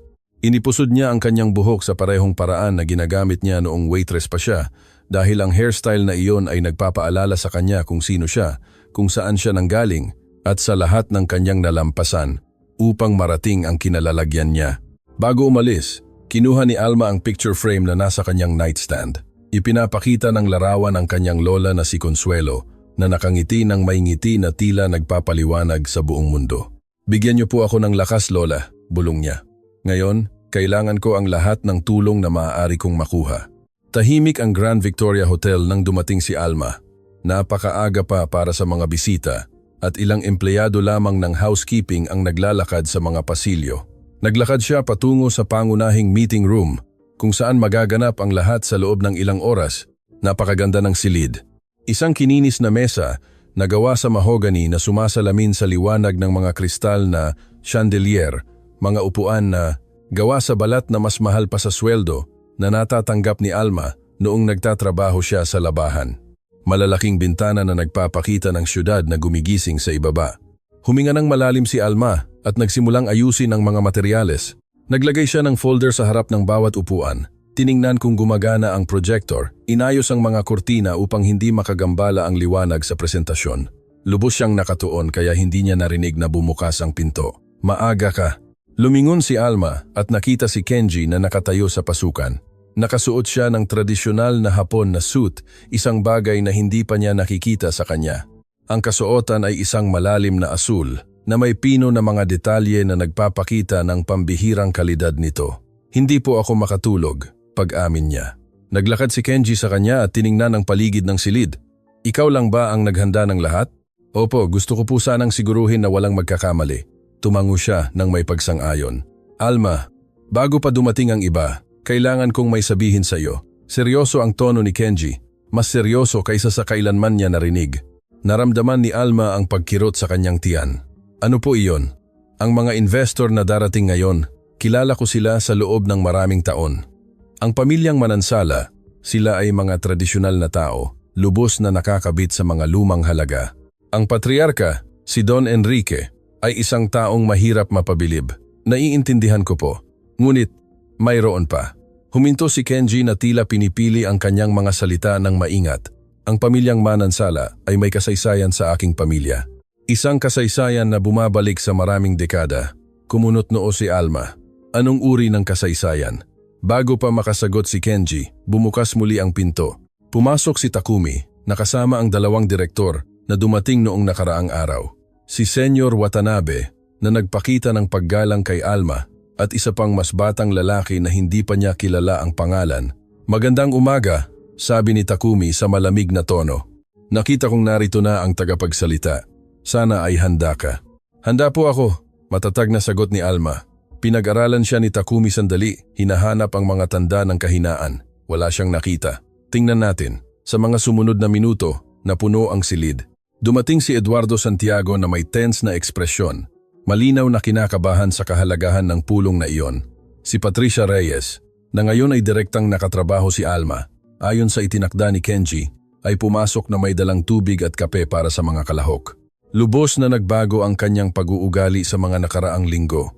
Inipusod niya ang kanyang buhok sa parehong paraan na ginagamit niya noong waitress pa siya dahil ang hairstyle na iyon ay nagpapaalala sa kanya kung sino siya, kung saan siya nanggaling at sa lahat ng kanyang nalampasan upang marating ang kinalalagyan niya. Bago umalis, kinuha ni Alma ang picture frame na nasa kanyang nightstand. Ipinapakita ng larawan ang kanyang lola na si Consuelo na nakangiti ng may ngiti na tila nagpapaliwanag sa buong mundo. Bigyan niyo po ako ng lakas, Lola, bulong niya. Ngayon, kailangan ko ang lahat ng tulong na maaari kong makuha. Tahimik ang Grand Victoria Hotel nang dumating si Alma. Napakaaga pa para sa mga bisita at ilang empleyado lamang ng housekeeping ang naglalakad sa mga pasilyo. Naglakad siya patungo sa pangunahing meeting room kung saan magaganap ang lahat sa loob ng ilang oras. Napakaganda ng silid. Isang kininis na mesa na gawa sa mahogany na sumasalamin sa liwanag ng mga kristal na chandelier, mga upuan na gawa sa balat na mas mahal pa sa sweldo na natatanggap ni Alma noong nagtatrabaho siya sa labahan. Malalaking bintana na nagpapakita ng syudad na gumigising sa ibaba. Huminga ng malalim si Alma at nagsimulang ayusin ang mga materyales. Naglagay siya ng folder sa harap ng bawat upuan. Tiningnan kung gumagana ang projector, inayos ang mga kurtina upang hindi makagambala ang liwanag sa presentasyon. Lubos siyang nakatuon kaya hindi niya narinig na bumukas ang pinto. Maaga ka. Lumingon si Alma at nakita si Kenji na nakatayo sa pasukan. Nakasuot siya ng tradisyonal na Hapon na suit, isang bagay na hindi pa niya nakikita sa kanya. Ang kasuotan ay isang malalim na asul na may pino na mga detalye na nagpapakita ng pambihirang kalidad nito. Hindi po ako makatulog. Pag-amin niya. Naglakad si Kenji sa kanya at tiningnan ang paligid ng silid. Ikaw lang ba ang naghanda ng lahat? Opo, gusto ko po sanang siguruhin na walang magkakamali. Tumango siya nang may pagsang-ayon. Alma, bago pa dumating ang iba, kailangan kong may sabihin sa iyo. Seryoso ang tono ni Kenji. Mas seryoso kaysa sa kailanman niya narinig. Naramdaman ni Alma ang pagkirot sa kanyang tiyan. Ano po iyon? Ang mga investor na darating ngayon, kilala ko sila sa loob ng maraming taon. Ang pamilyang Manansala, sila ay mga tradisyonal na tao, lubos na nakakabit sa mga lumang halaga. Ang patriarka, si Don Enrique, ay isang taong mahirap mapabilib. Naiintindihan ko po. Ngunit, mayroon pa. Huminto si Kenji na tila pinipili ang kanyang mga salita ng maingat. Ang pamilyang Manansala ay may kasaysayan sa aking pamilya. Isang kasaysayan na bumabalik sa maraming dekada. Kumunot noo si Alma. Anong uri ng kasaysayan? Bago pa makasagot si Kenji, bumukas muli ang pinto. Pumasok si Takumi, nakasama ang dalawang direktor na dumating noong nakaraang araw. Si Senyor Watanabe na nagpakita ng paggalang kay Alma at isa pang mas batang lalaki na hindi pa niya kilala ang pangalan. Magandang umaga, sabi ni Takumi sa malamig na tono. Nakita kong narito na ang tagapagsalita. Sana ay handa ka. Handa po ako, matatag na sagot ni Alma. Pinag-aralan siya ni Takumi sandali, hinahanap ang mga tanda ng kahinaan. Wala siyang nakita. Tingnan natin, sa mga sumunod na minuto, napuno ang silid. Dumating si Eduardo Santiago na may tense na ekspresyon. Malinaw na kinakabahan sa kahalagahan ng pulong na iyon. Si Patricia Reyes, na ngayon ay direktang nakatrabaho si Alma, ayon sa itinakda ni Kenji, ay pumasok na may dalang tubig at kape para sa mga kalahok. Lubos na nagbago ang kanyang pag-uugali sa mga nakaraang linggo.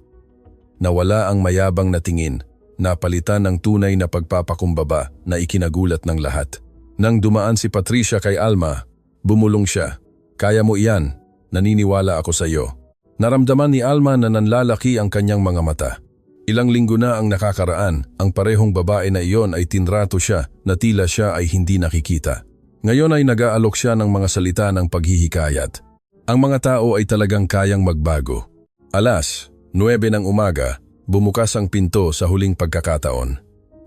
Nawala ang mayabang na tingin, napalitan ng tunay na pagpapakumbaba na ikinagulat ng lahat. Nang dumaan si Patricia kay Alma, bumulong siya. Kaya mo iyan, naniniwala ako sa iyo. Naramdaman ni Alma na nanlalaki ang kanyang mga mata. Ilang linggo na ang nakakaraan, ang parehong babae na iyon ay tinrato siya na tila siya ay hindi nakikita. Ngayon ay nag-aalok siya ng mga salita ng paghihikayat. Ang mga tao ay talagang kayang magbago. Alas 9 ng umaga, bumukas ang pinto sa huling pagkakataon.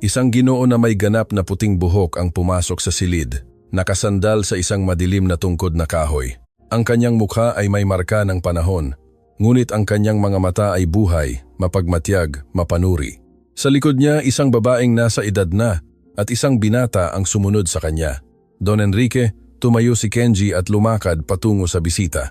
Isang Ginoo na may ganap na puting buhok ang pumasok sa silid, nakasandal sa isang madilim na tungkod na kahoy. Ang kanyang mukha ay may marka ng panahon, ngunit ang kanyang mga mata ay buhay, mapagmatyag, mapanuri. Sa likod niya, isang babaeng nasa edad na at isang binata ang sumunod sa kanya. Don Enrique, tumayo si Kenji at lumakad patungo sa bisita.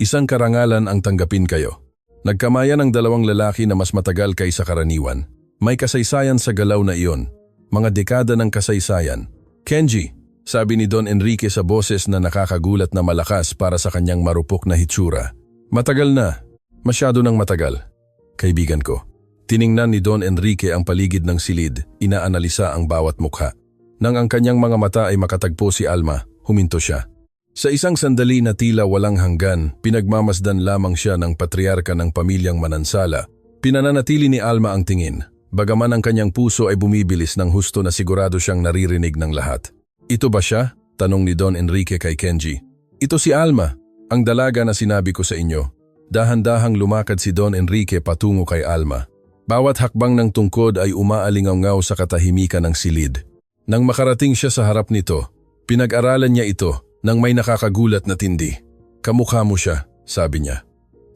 Isang karangalan ang tanggapin kayo. Nagkamayan ang dalawang lalaki na mas matagal kaysa karaniwan. May kasaysayan sa galaw na iyon. Mga dekada ng kasaysayan. Kenji, sabi ni Don Enrique sa boses na nakakagulat na malakas para sa kanyang marupok na hitsura. Matagal na. Masyado nang matagal. Kaibigan ko. Tiningnan ni Don Enrique ang paligid ng silid, inaanalisa ang bawat mukha. Nang ang kanyang mga mata ay makatagpo si Alma, huminto siya. Sa isang sandali na tila walang hanggan, pinagmamasdan lamang siya ng patriarka ng pamilyang Manansala. Pinananatili ni Alma ang tingin, bagaman ang kanyang puso ay bumibilis ng husto na sigurado siyang naririnig ng lahat. Ito ba siya? Tanong ni Don Enrique kay Kenji. Ito si Alma, ang dalaga na sinabi ko sa inyo. Dahan-dahang lumakad si Don Enrique patungo kay Alma. Bawat hakbang ng tungkod ay umaalingaw-ngaw sa katahimikan ng silid. Nang makarating siya sa harap nito, pinag-aralan niya ito nang may nakakagulat na tindi. Kamukha mo siya, sabi niya.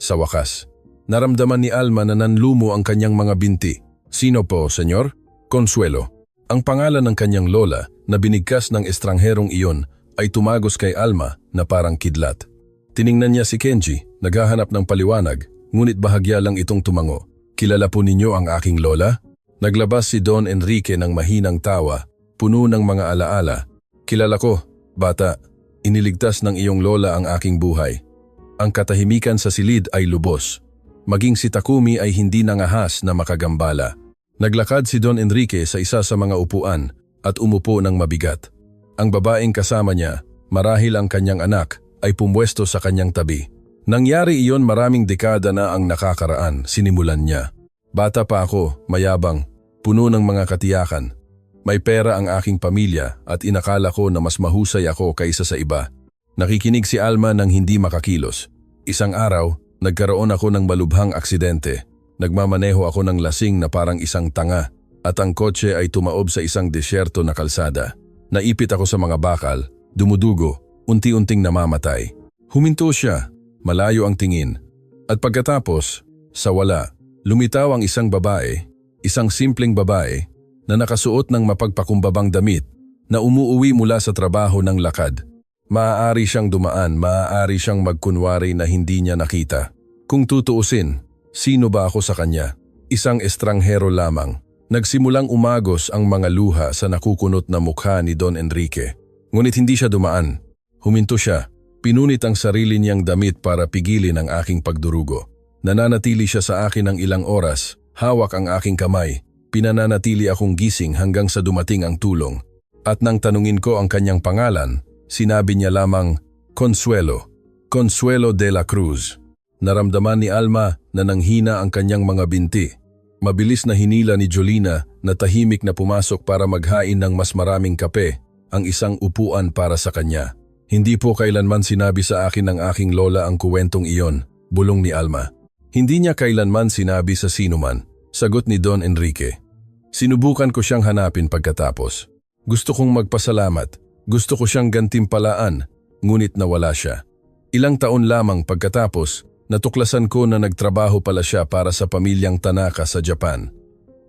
Sa wakas, naramdaman ni Alma na nanlumo ang kanyang mga binti. Sino po, senyor? Consuelo. Ang pangalan ng kanyang lola na binigkas ng estrangherong iyon ay tumagos kay Alma na parang kidlat. Tiningnan niya si Kenji, naghahanap ng paliwanag, ngunit bahagya lang itong tumango. Kilala po ninyo ang aking lola? Naglabas si Don Enrique ng mahinang tawa, puno ng mga alaala. Kilala ko, bata. Iniligtas ng iyong lola ang aking buhay. Ang katahimikan sa silid ay lubos. Maging si Takumi ay hindi nangahas na makagambala. Naglakad si Don Enrique sa isa sa mga upuan at umupo ng mabigat. Ang babaeng kasama niya, marahil ang kanyang anak, ay pumwesto sa kanyang tabi. Nangyari iyon maraming dekada na ang nakakaraan, sinimulan niya. Bata pa ako, mayabang, puno ng mga katiyakan. May pera ang aking pamilya at inakala ko na mas mahusay ako kaysa sa iba. Nakikinig si Alma nang hindi makakilos. Isang araw, nagkaroon ako ng malubhang aksidente. Nagmamaneho ako ng lasing na parang isang tanga at ang kotse ay tumaob sa isang desyerto na kalsada. Naipit ako sa mga bakal, dumudugo, unti-unting namamatay. Huminto siya, malayo ang tingin. At pagkatapos, sa wala, lumitaw ang isang babae, isang simpleng babae, na nakasuot ng mapagpakumbabang damit na umuuwi mula sa trabaho ng lakad. Maaari siyang dumaan, maaari siyang magkunwari na hindi niya nakita. Kung tutuusin, sino ba ako sa kanya? Isang estranghero lamang. Nagsimulang umagos ang mga luha sa nakukunot na mukha ni Don Enrique. Ngunit hindi siya dumaan. Huminto siya. Pinunit ang sarili niyang damit para pigilin ang aking pagdurugo. Nananatili siya sa akin ng ilang oras, hawak ang aking kamay. Pinananatili akong gising hanggang sa dumating ang tulong. At nang tanungin ko ang kanyang pangalan, Sinabi niya lamang, Consuelo, Consuelo de la Cruz. Naramdaman ni Alma na nanghina ang kanyang mga binti. Mabilis na hinila ni Jolina na tahimik na pumasok para maghain ng mas maraming kape, ang isang upuan para sa kanya. Hindi po kailanman sinabi sa akin ng aking lola ang kuwentong iyon, bulong ni Alma. Hindi niya kailanman sinabi sa sinuman, sagot ni Don Enrique. Sinubukan ko siyang hanapin pagkatapos. Gusto kong magpasalamat, gusto ko siyang gantimpalaan, ngunit nawala siya. Ilang taon lamang pagkatapos, natuklasan ko na nagtrabaho pala siya para sa pamilyang Tanaka sa Japan.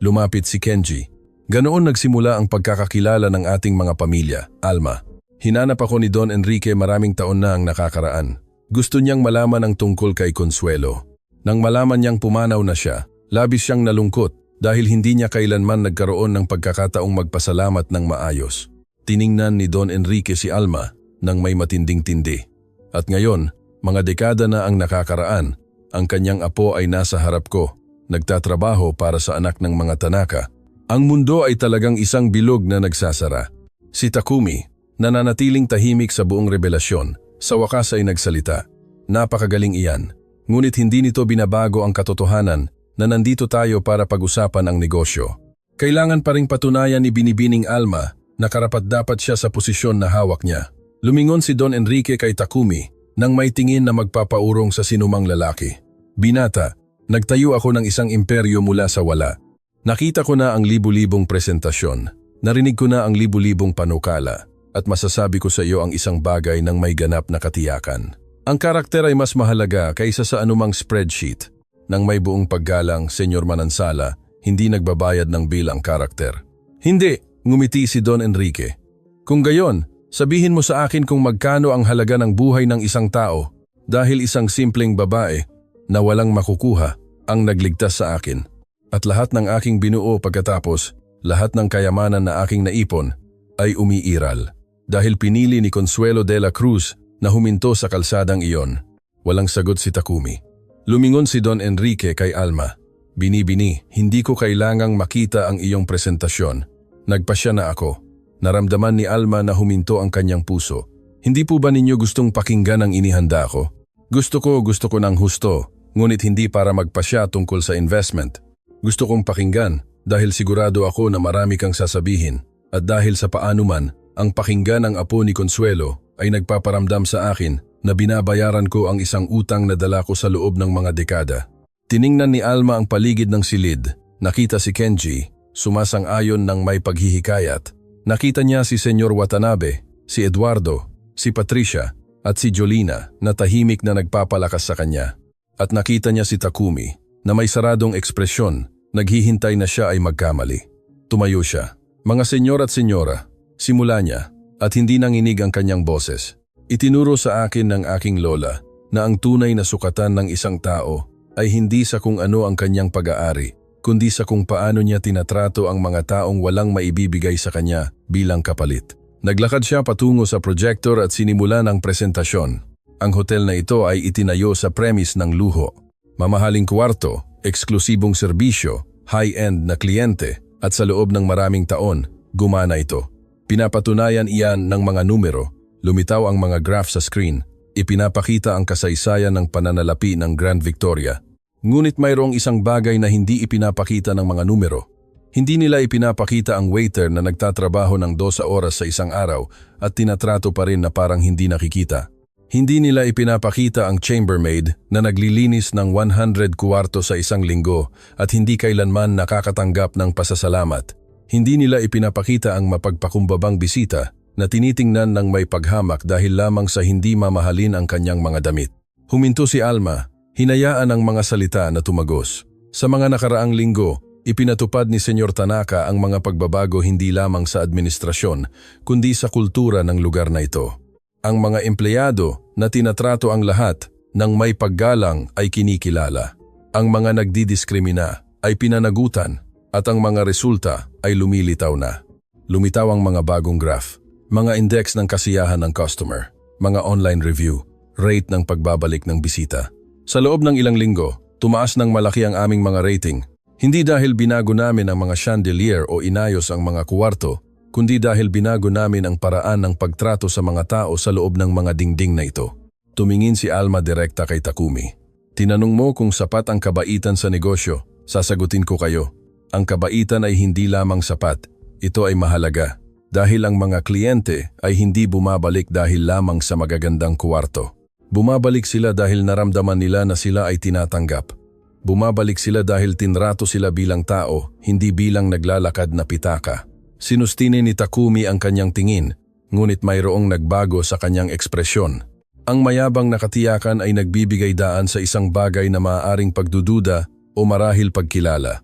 Lumapit si Kenji. Ganoon nagsimula ang pagkakakilala ng ating mga pamilya, Alma. Hinanap ako ni Don Enrique maraming taon na ang nakakaraan. Gusto niyang malaman ang tungkol kay Consuelo. Nang malaman niyang pumanaw na siya, labis siyang nalungkot dahil hindi niya kailanman nagkaroon ng pagkakataong magpasalamat ng maayos. Tiningnan ni Don Enrique si Alma nang may matinding tindi. At ngayon, mga dekada na ang nakakaraan, ang kanyang apo ay nasa harap ko, nagtatrabaho para sa anak ng mga Tanaka. Ang mundo ay talagang isang bilog na nagsasara. Si Takumi, nananatiling tahimik sa buong revelasyon, sa wakas ay nagsalita. Napakagaling iyan, ngunit hindi nito binabago ang katotohanan na nandito tayo para pag-usapan ang negosyo. Kailangan pa ring patunayan ni Binibining Alma na karapat-dapat siya sa posisyon na hawak niya. Lumingon si Don Enrique kay Takumi nang may tingin na magpapaurong sa sinumang lalaki. Binata, nagtayo ako ng isang imperyo mula sa wala. Nakita ko na ang libu-libong presentasyon, narinig ko na ang libu-libong panukala, at masasabi ko sa iyo ang isang bagay ng may ganap na katiyakan. Ang karakter ay mas mahalaga kaysa sa anumang spreadsheet. Nang may buong paggalang, Senyor Manansala, hindi nagbabayad ng bill ang karakter. Hindi, ngumiti si Don Enrique. Kung gayon, sabihin mo sa akin kung magkano ang halaga ng buhay ng isang tao dahil isang simpleng babae na walang makukuha ang nagligtas sa akin. At lahat ng aking binuo pagkatapos, lahat ng kayamanan na aking naipon ay umiiral. Dahil pinili ni Consuelo de la Cruz na huminto sa kalsadang iyon. Walang sagot si Takumi. Lumingon si Don Enrique kay Alma. Bini-bini, hindi ko kailangang makita ang iyong presentasyon. Nagpasya na ako. Naramdaman ni Alma na huminto ang kanyang puso. Hindi po ba ninyo gustong pakinggan ang inihanda ko? Gusto ko ng husto, ngunit hindi para magpasya tungkol sa investment. Gusto kong pakinggan dahil sigurado ako na marami kang sasabihin at dahil sa paano man, ang pakinggan ng apo ni Consuelo ay nagpaparamdam sa akin na binabayaran ko ang isang utang na dala ko sa loob ng mga dekada. Tiningnan ni Alma ang paligid ng silid. Nakita si Kenji, sumasang-ayon ng may paghihikayat. Nakita niya si Senyor Watanabe, si Eduardo, si Patricia at si Jolina na tahimik na nagpapalakas sa kanya. At nakita niya si Takumi na may saradong ekspresyon, naghihintay na siya ay magkamali. Tumayo siya. Mga senyor at senyora, simula niya at hindi nanginig ang kanyang boses. Itinuro sa akin ng aking lola na ang tunay na sukatan ng isang tao ay hindi sa kung ano ang kanyang pag-aari, kundi sa kung paano niya tinatrato ang mga taong walang maibibigay sa kanya bilang kapalit. Naglakad siya patungo sa projector at sinimulan ang presentasyon. Ang hotel na ito ay itinayo sa premise ng luho. Mamahaling kwarto, eksklusibong serbisyo, high-end na kliyente, at sa loob ng maraming taon, gumana ito. Pinapatunayan iyan ng mga numero, lumitaw ang mga graph sa screen, ipinapakita ang kasaysayan ng pananalapi ng Grand Victoria. Ngunit mayroong isang bagay na hindi ipinapakita ng mga numero. Hindi nila ipinapakita ang waiter na nagtatrabaho ng 12 oras sa isang araw at tinatrato pa rin na parang hindi nakikita. Hindi nila ipinapakita ang chambermaid na naglilinis ng 100 kwarto sa isang linggo at hindi kailanman nakakatanggap ng pasasalamat. Hindi nila ipinapakita ang mapagpakumbabang bisita na tinitingnan ng may paghamak dahil lamang sa hindi mamahalin ang kanyang mga damit. Huminto si Alma. Hinayaan ang mga salita na tumagos. Sa mga nakaraang linggo, ipinatupad ni Senyor Tanaka ang mga pagbabago hindi lamang sa administrasyon, kundi sa kultura ng lugar na ito. Ang mga empleyado na tinatrato ang lahat ng may paggalang ay kinikilala. Ang mga nagdidiskrimina ay pinanagutan at ang mga resulta ay lumilitaw na. Lumitaw ang mga bagong graph, mga index ng kasiyahan ng customer, mga online review, rate ng pagbabalik ng bisita. Sa loob ng ilang linggo, tumaas ng malaki ang aming mga rating. Hindi dahil binago namin ang mga chandelier o inayos ang mga kuwarto, kundi dahil binago namin ang paraan ng pagtrato sa mga tao sa loob ng mga dingding na ito. Tumingin si Alma direkta kay Takumi. Tinanong mo kung sapat ang kabaitan sa negosyo. Sasagutin ko kayo. Ang kabaitan ay hindi lamang sapat. Ito ay mahalaga. Dahil ang mga kliyente ay hindi bumabalik dahil lamang sa magagandang kuwarto. Bumabalik sila dahil naramdaman nila na sila ay tinatanggap. Bumabalik sila dahil tinrato sila bilang tao, hindi bilang naglalakad na pitaka. Sinustini ni Takumi ang kanyang tingin, ngunit mayroong nagbago sa kanyang ekspresyon. Ang mayabang na katiyakan ay nagbibigay daan sa isang bagay na maaaring pagdududa o marahil pagkilala.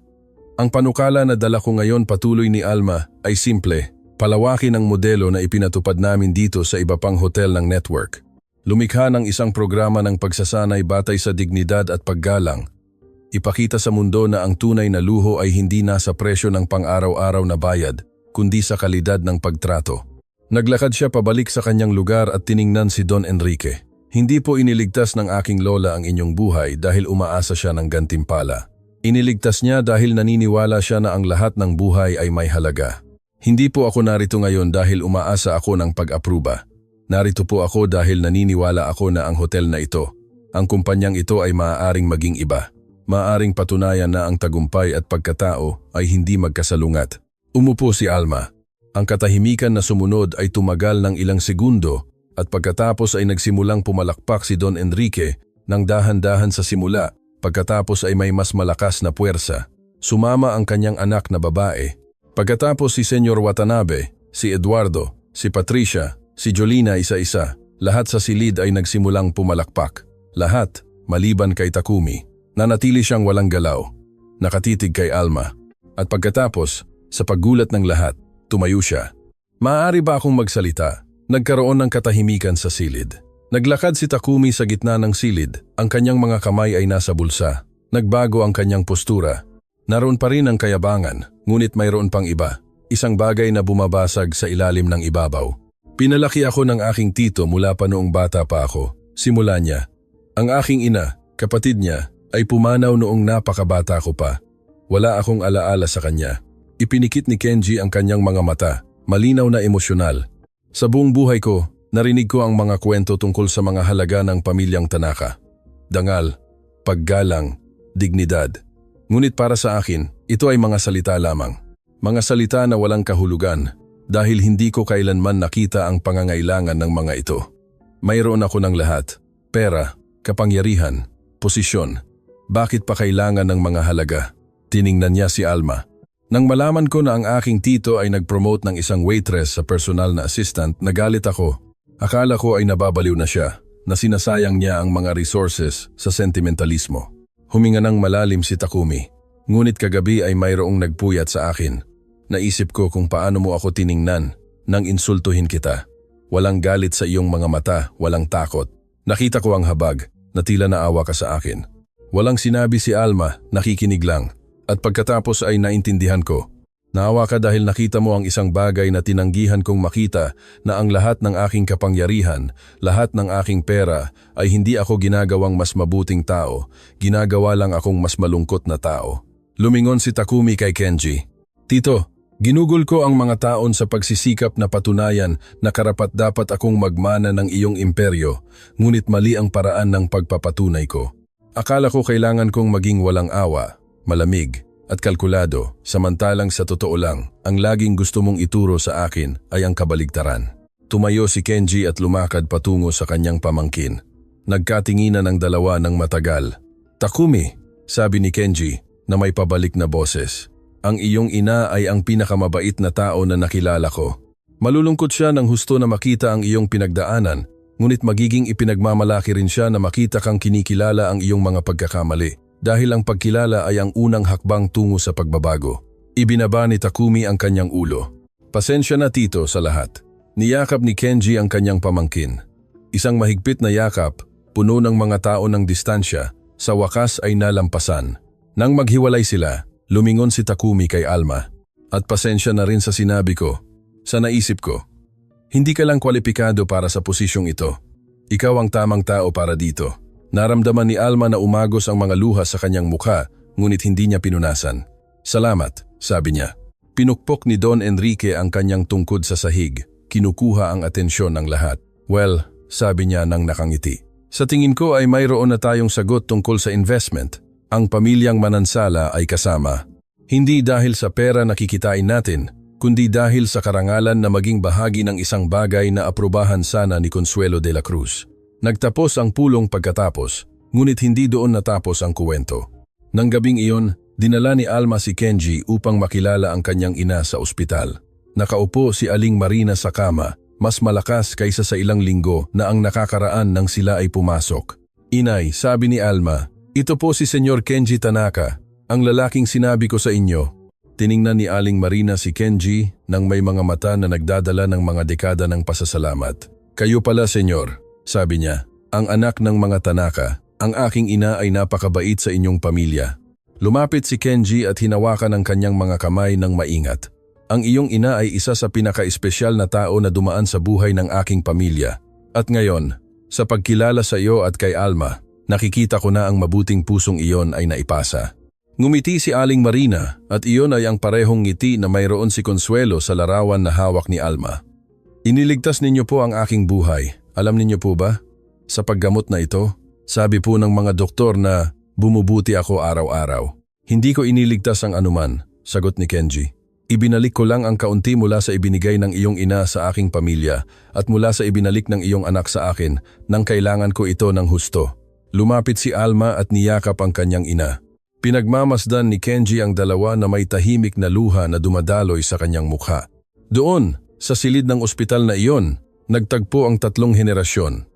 Ang panukala na dala ko ngayon, patuloy ni Alma, ay simple. Palawakin ang modelo na ipinatupad namin dito sa iba pang hotel ng network. Lumikha ng isang programa ng pagsasanay batay sa dignidad at paggalang. Ipakita sa mundo na ang tunay na luho ay hindi nasa presyo ng pang-araw-araw na bayad, kundi sa kalidad ng pagtrato. Naglakad siya pabalik sa kanyang lugar at tiningnan si Don Enrique. Hindi po iniligtas ng aking lola ang inyong buhay dahil umaasa siya ng gantimpala. Iniligtas niya dahil naniniwala siya na ang lahat ng buhay ay may halaga. Hindi po ako narito ngayon dahil umaasa ako ng pag-apruba. Narito po ako dahil naniniwala ako na ang hotel na ito, ang kumpanyang ito ay maaaring maging iba. Maaaring patunayan na ang tagumpay at pagkatao ay hindi magkasalungat. Umupo si Alma. Ang katahimikan na sumunod ay tumagal ng ilang segundo at pagkatapos ay nagsimulang pumalakpak si Don Enrique ng dahan-dahan sa simula. Pagkatapos ay may mas malakas na puwersa. Sumama ang kanyang anak na babae. Pagkatapos si Senyor Watanabe, si Eduardo, si Patricia, si Jolina isa-isa. Lahat sa silid ay nagsimulang pumalakpak. Lahat, maliban kay Takumi. Nanatili siyang walang galaw, nakatitig kay Alma. At pagkatapos, sa paggulat ng lahat, tumayo siya. Maaari ba akong magsalita? Nagkaroon ng katahimikan sa silid. Naglakad si Takumi sa gitna ng silid, ang kanyang mga kamay ay nasa bulsa. Nagbago ang kanyang postura. Naroon pa rin ang kayabangan, ngunit mayroon pang iba. Isang bagay na bumabasag sa ilalim ng ibabaw. Pinalaki ako ng aking tito mula pa noong bata pa ako. Simula niya. Ang aking ina, kapatid niya, ay pumanaw noong napakabata ko pa. Wala akong alaala sa kanya. Ipinikit ni Kenji ang kanyang mga mata, malinaw na emosyonal. Sa buong buhay ko, narinig ko ang mga kwento tungkol sa mga halaga ng pamilyang Tanaka. Dangal, paggalang, dignidad. Ngunit para sa akin, ito ay mga salita lamang. Mga salita na walang kahulugan dahil hindi ko kailanman nakita ang pangangailangan ng mga ito. Mayroon ako ng lahat, pera, kapangyarihan, posisyon. Bakit pa kailangan ng mga halaga? Tiningnan niya si Alma. Nang malaman ko na ang aking tito ay nag-promote ng isang waitress sa personal na assistant, nagalit ako. Akala ko ay nababaliw na siya, na sinasayang niya ang mga resources sa sentimentalismo. Huminga ng malalim si Takumi. Ngunit kagabi ay mayroong nagpuyat sa akin. Naisip ko kung paano mo ako tiningnan nang insultuhin kita. Walang galit sa iyong mga mata, walang takot. Nakita ko ang habag, na tila naawa ka sa akin. Walang sinabi si Alma, nakikinig lang. At pagkatapos ay naintindihan ko. Naawa ka dahil nakita mo ang isang bagay na tinanggihan kong makita na ang lahat ng aking kapangyarihan, lahat ng aking pera ay hindi ako ginagawang mas mabuting tao, ginagawa lang akong mas malungkot na tao. Lumingon si Takumi kay Kenji. Tito, ginugol ko ang mga taon sa pagsisikap na patunayan na karapat-dapat akong magmana ng iyong imperyo, ngunit mali ang paraan ng pagpapatunay ko. Akala ko kailangan kong maging walang awa, malamig, at kalkulado, samantalang sa totoo lang, ang laging gusto mong ituro sa akin ay ang kabaligtaran. Tumayo si Kenji at lumakad patungo sa kanyang pamangkin. Nagkatinginan ang dalawa ng matagal. Takumi, sabi ni Kenji na may pabalik na boses. Ang iyong ina ay ang pinakamabait na tao na nakilala ko. Malulungkot siya nang husto na makita ang iyong pinagdaanan, ngunit magiging ipinagmamalaki rin siya na makita kang kinikilala ang iyong mga pagkakamali dahil ang pagkilala ay ang unang hakbang tungo sa pagbabago. Ibinaba ni Takumi ang kanyang ulo. Pasensya na tito sa lahat. Niyakap ni Kenji ang kanyang pamangkin. Isang mahigpit na yakap, puno ng mga tao ng distansya, sa wakas ay nalampasan. Nang maghiwalay sila, lumingon si Takumi kay Alma. At pasensya na rin sa sinabi ko. Sa naisip ko, hindi ka lang kwalipikado para sa posisyong ito. Ikaw ang tamang tao para dito. Naramdaman ni Alma na umagos ang mga luha sa kanyang mukha, ngunit hindi niya pinunasan. Salamat, sabi niya. Pinukpok ni Don Enrique ang kanyang tungkod sa sahig. Kinukuha ang atensyon ng lahat. Well, sabi niya nang nakangiti. Sa tingin ko ay mayroon na tayong sagot tungkol sa investment. Ang pamilyang Manansala ay kasama. Hindi dahil sa pera na kikitain natin, kundi dahil sa karangalan na maging bahagi ng isang bagay na aprubahan sana ni Consuelo de la Cruz. Nagtapos ang pulong pagkatapos, ngunit hindi doon natapos ang kuwento. Nang gabing iyon, dinala ni Alma si Kenji upang makilala ang kanyang ina sa ospital. Nakaupo si Aling Marina sa kama, mas malakas kaysa sa ilang linggo na ang nakakaraan nang sila ay pumasok. Inay, sabi ni Alma, ito po si Senyor Kenji Tanaka, ang lalaking sinabi ko sa inyo. Tiningnan ni Aling Marina si Kenji nang may mga mata na nagdadala ng mga dekada ng pasasalamat. Kayo pala, Senyor, sabi niya, ang anak ng mga Tanaka. Ang aking ina ay napakabait sa inyong pamilya. Lumapit si Kenji at hinawakan ang kanyang mga kamay ng maingat. Ang iyong ina ay isa sa pinaka-espesyal na tao na dumaan sa buhay ng aking pamilya. At ngayon, sa pagkilala sa iyo at kay Alma, nakikita ko na ang mabuting pusong iyon ay naipasa. Ngumiti si Aling Marina at iyon ay ang parehong ngiti na mayroon si Consuelo sa larawan na hawak ni Alma. Iniligtas ninyo po ang aking buhay. Alam ninyo po ba? Sa paggamot na ito, sabi po ng mga doktor na bumubuti ako araw-araw. Hindi ko iniligtas ang anuman, sagot ni Kenji. Ibinalik ko lang ang kaunti mula sa ibinigay ng iyong ina sa aking pamilya at mula sa ibinalik ng iyong anak sa akin nang kailangan ko ito ng husto. Lumapit si Alma at niyakap ang kanyang ina. Pinagmamasdan ni Kenji ang dalawa na may tahimik na luha na dumadaloy sa kanyang mukha. Doon, sa silid ng ospital na iyon, nagtagpo ang tatlong henerasyon.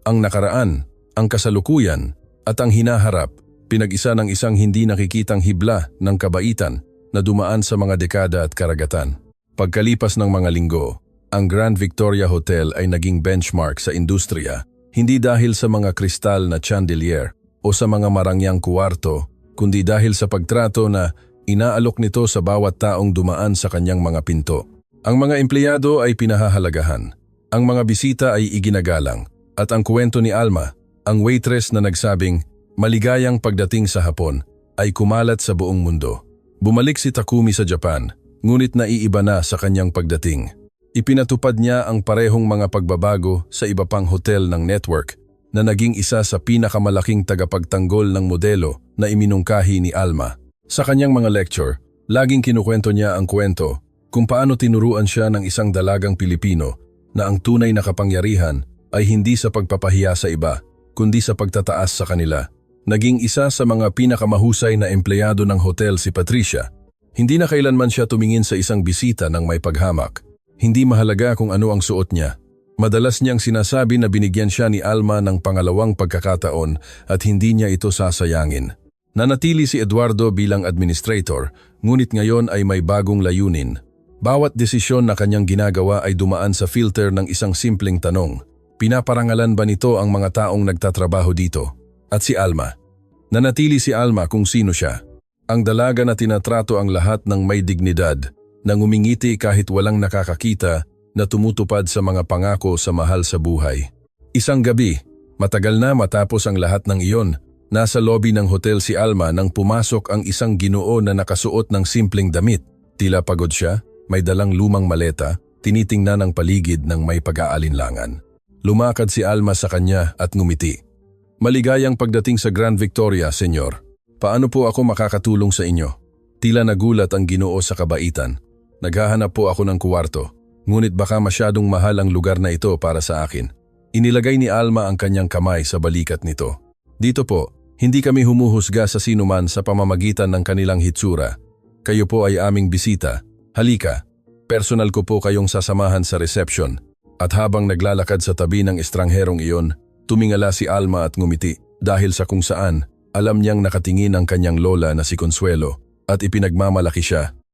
Ang nakaraan, ang kasalukuyan, at ang hinaharap, pinag-isa ng isang hindi nakikitang hibla ng kabaitan na dumaan sa mga dekada at karagatan. Pagkalipas ng mga linggo, ang Grand Victoria Hotel ay naging benchmark sa industriya, hindi dahil sa mga kristal na chandelier o sa mga marangyang kuwarto, kundi dahil sa pagtrato na inaalok nito sa bawat taong dumaan sa kanyang mga pinto. Ang mga empleyado ay pinahahalagahan, ang mga bisita ay iginagalang, at ang kwento ni Alma, ang waitress na nagsabing, maligayang pagdating sa hapon, ay kumalat sa buong mundo. Bumalik si Takumi sa Japan, ngunit naiiba na sa kanyang pagdating. Ipinatupad niya ang parehong mga pagbabago sa iba pang hotel ng network na naging isa sa pinakamalaking tagapagtanggol ng modelo na iminungkahi ni Alma. Sa kanyang mga lecture, laging kinukwento niya ang kwento kung paano tinuruan siya ng isang dalagang Pilipino na ang tunay na kapangyarihan ay hindi sa pagpapahiya sa iba, kundi sa pagtataas sa kanila. Naging isa sa mga pinakamahusay na empleyado ng hotel si Patricia. Hindi na kailanman siya tumingin sa isang bisita ng may paghamak. Hindi mahalaga kung ano ang suot niya. Madalas niyang sinasabi na binigyan siya ni Alma ng pangalawang pagkakataon at hindi niya ito sasayangin. Nanatili si Eduardo bilang administrator, ngunit ngayon ay may bagong layunin. Bawat desisyon na kanyang ginagawa ay dumaan sa filter ng isang simpleng tanong. Pinaparangalan ba nito ang mga taong nagtatrabaho dito? At si Alma. Nanatili si Alma kung sino siya. Ang dalaga na tinatrato ang lahat ng may dignidad, na ngumingiti kahit walang nakakakita, na tumutupad sa mga pangako sa mahal sa buhay. Isang gabi, matagal na matapos ang lahat ng iyon, nasa lobby ng hotel si Alma nang pumasok ang isang Ginoo na nakasuot ng simpleng damit. Tila pagod siya, may dalang lumang maleta, tinitingnan ang paligid ng may pag-aalinlangan. Lumakad si Alma sa kanya at ngumiti. Maligayang pagdating sa Grand Victoria, Senyor. Paano po ako makakatulong sa inyo? Tila nagulat ang Ginoo sa kabaitan. Naghahanap po ako ng kuwarto, ngunit baka masyadong mahal ang lugar na ito para sa akin. Inilagay ni Alma ang kanyang kamay sa balikat nito. Dito po, hindi kami humuhusga sa sinuman sa pamamagitan ng kanilang hitsura. Kayo po ay aming bisita. Halika, personal ko po kayong sasamahan sa reception. At habang naglalakad sa tabi ng estrangherong iyon, tumingala si Alma at ngumiti dahil sa kung saan alam niyang nakatingin ang kanyang lola na si Consuelo at ipinagmamalaki siya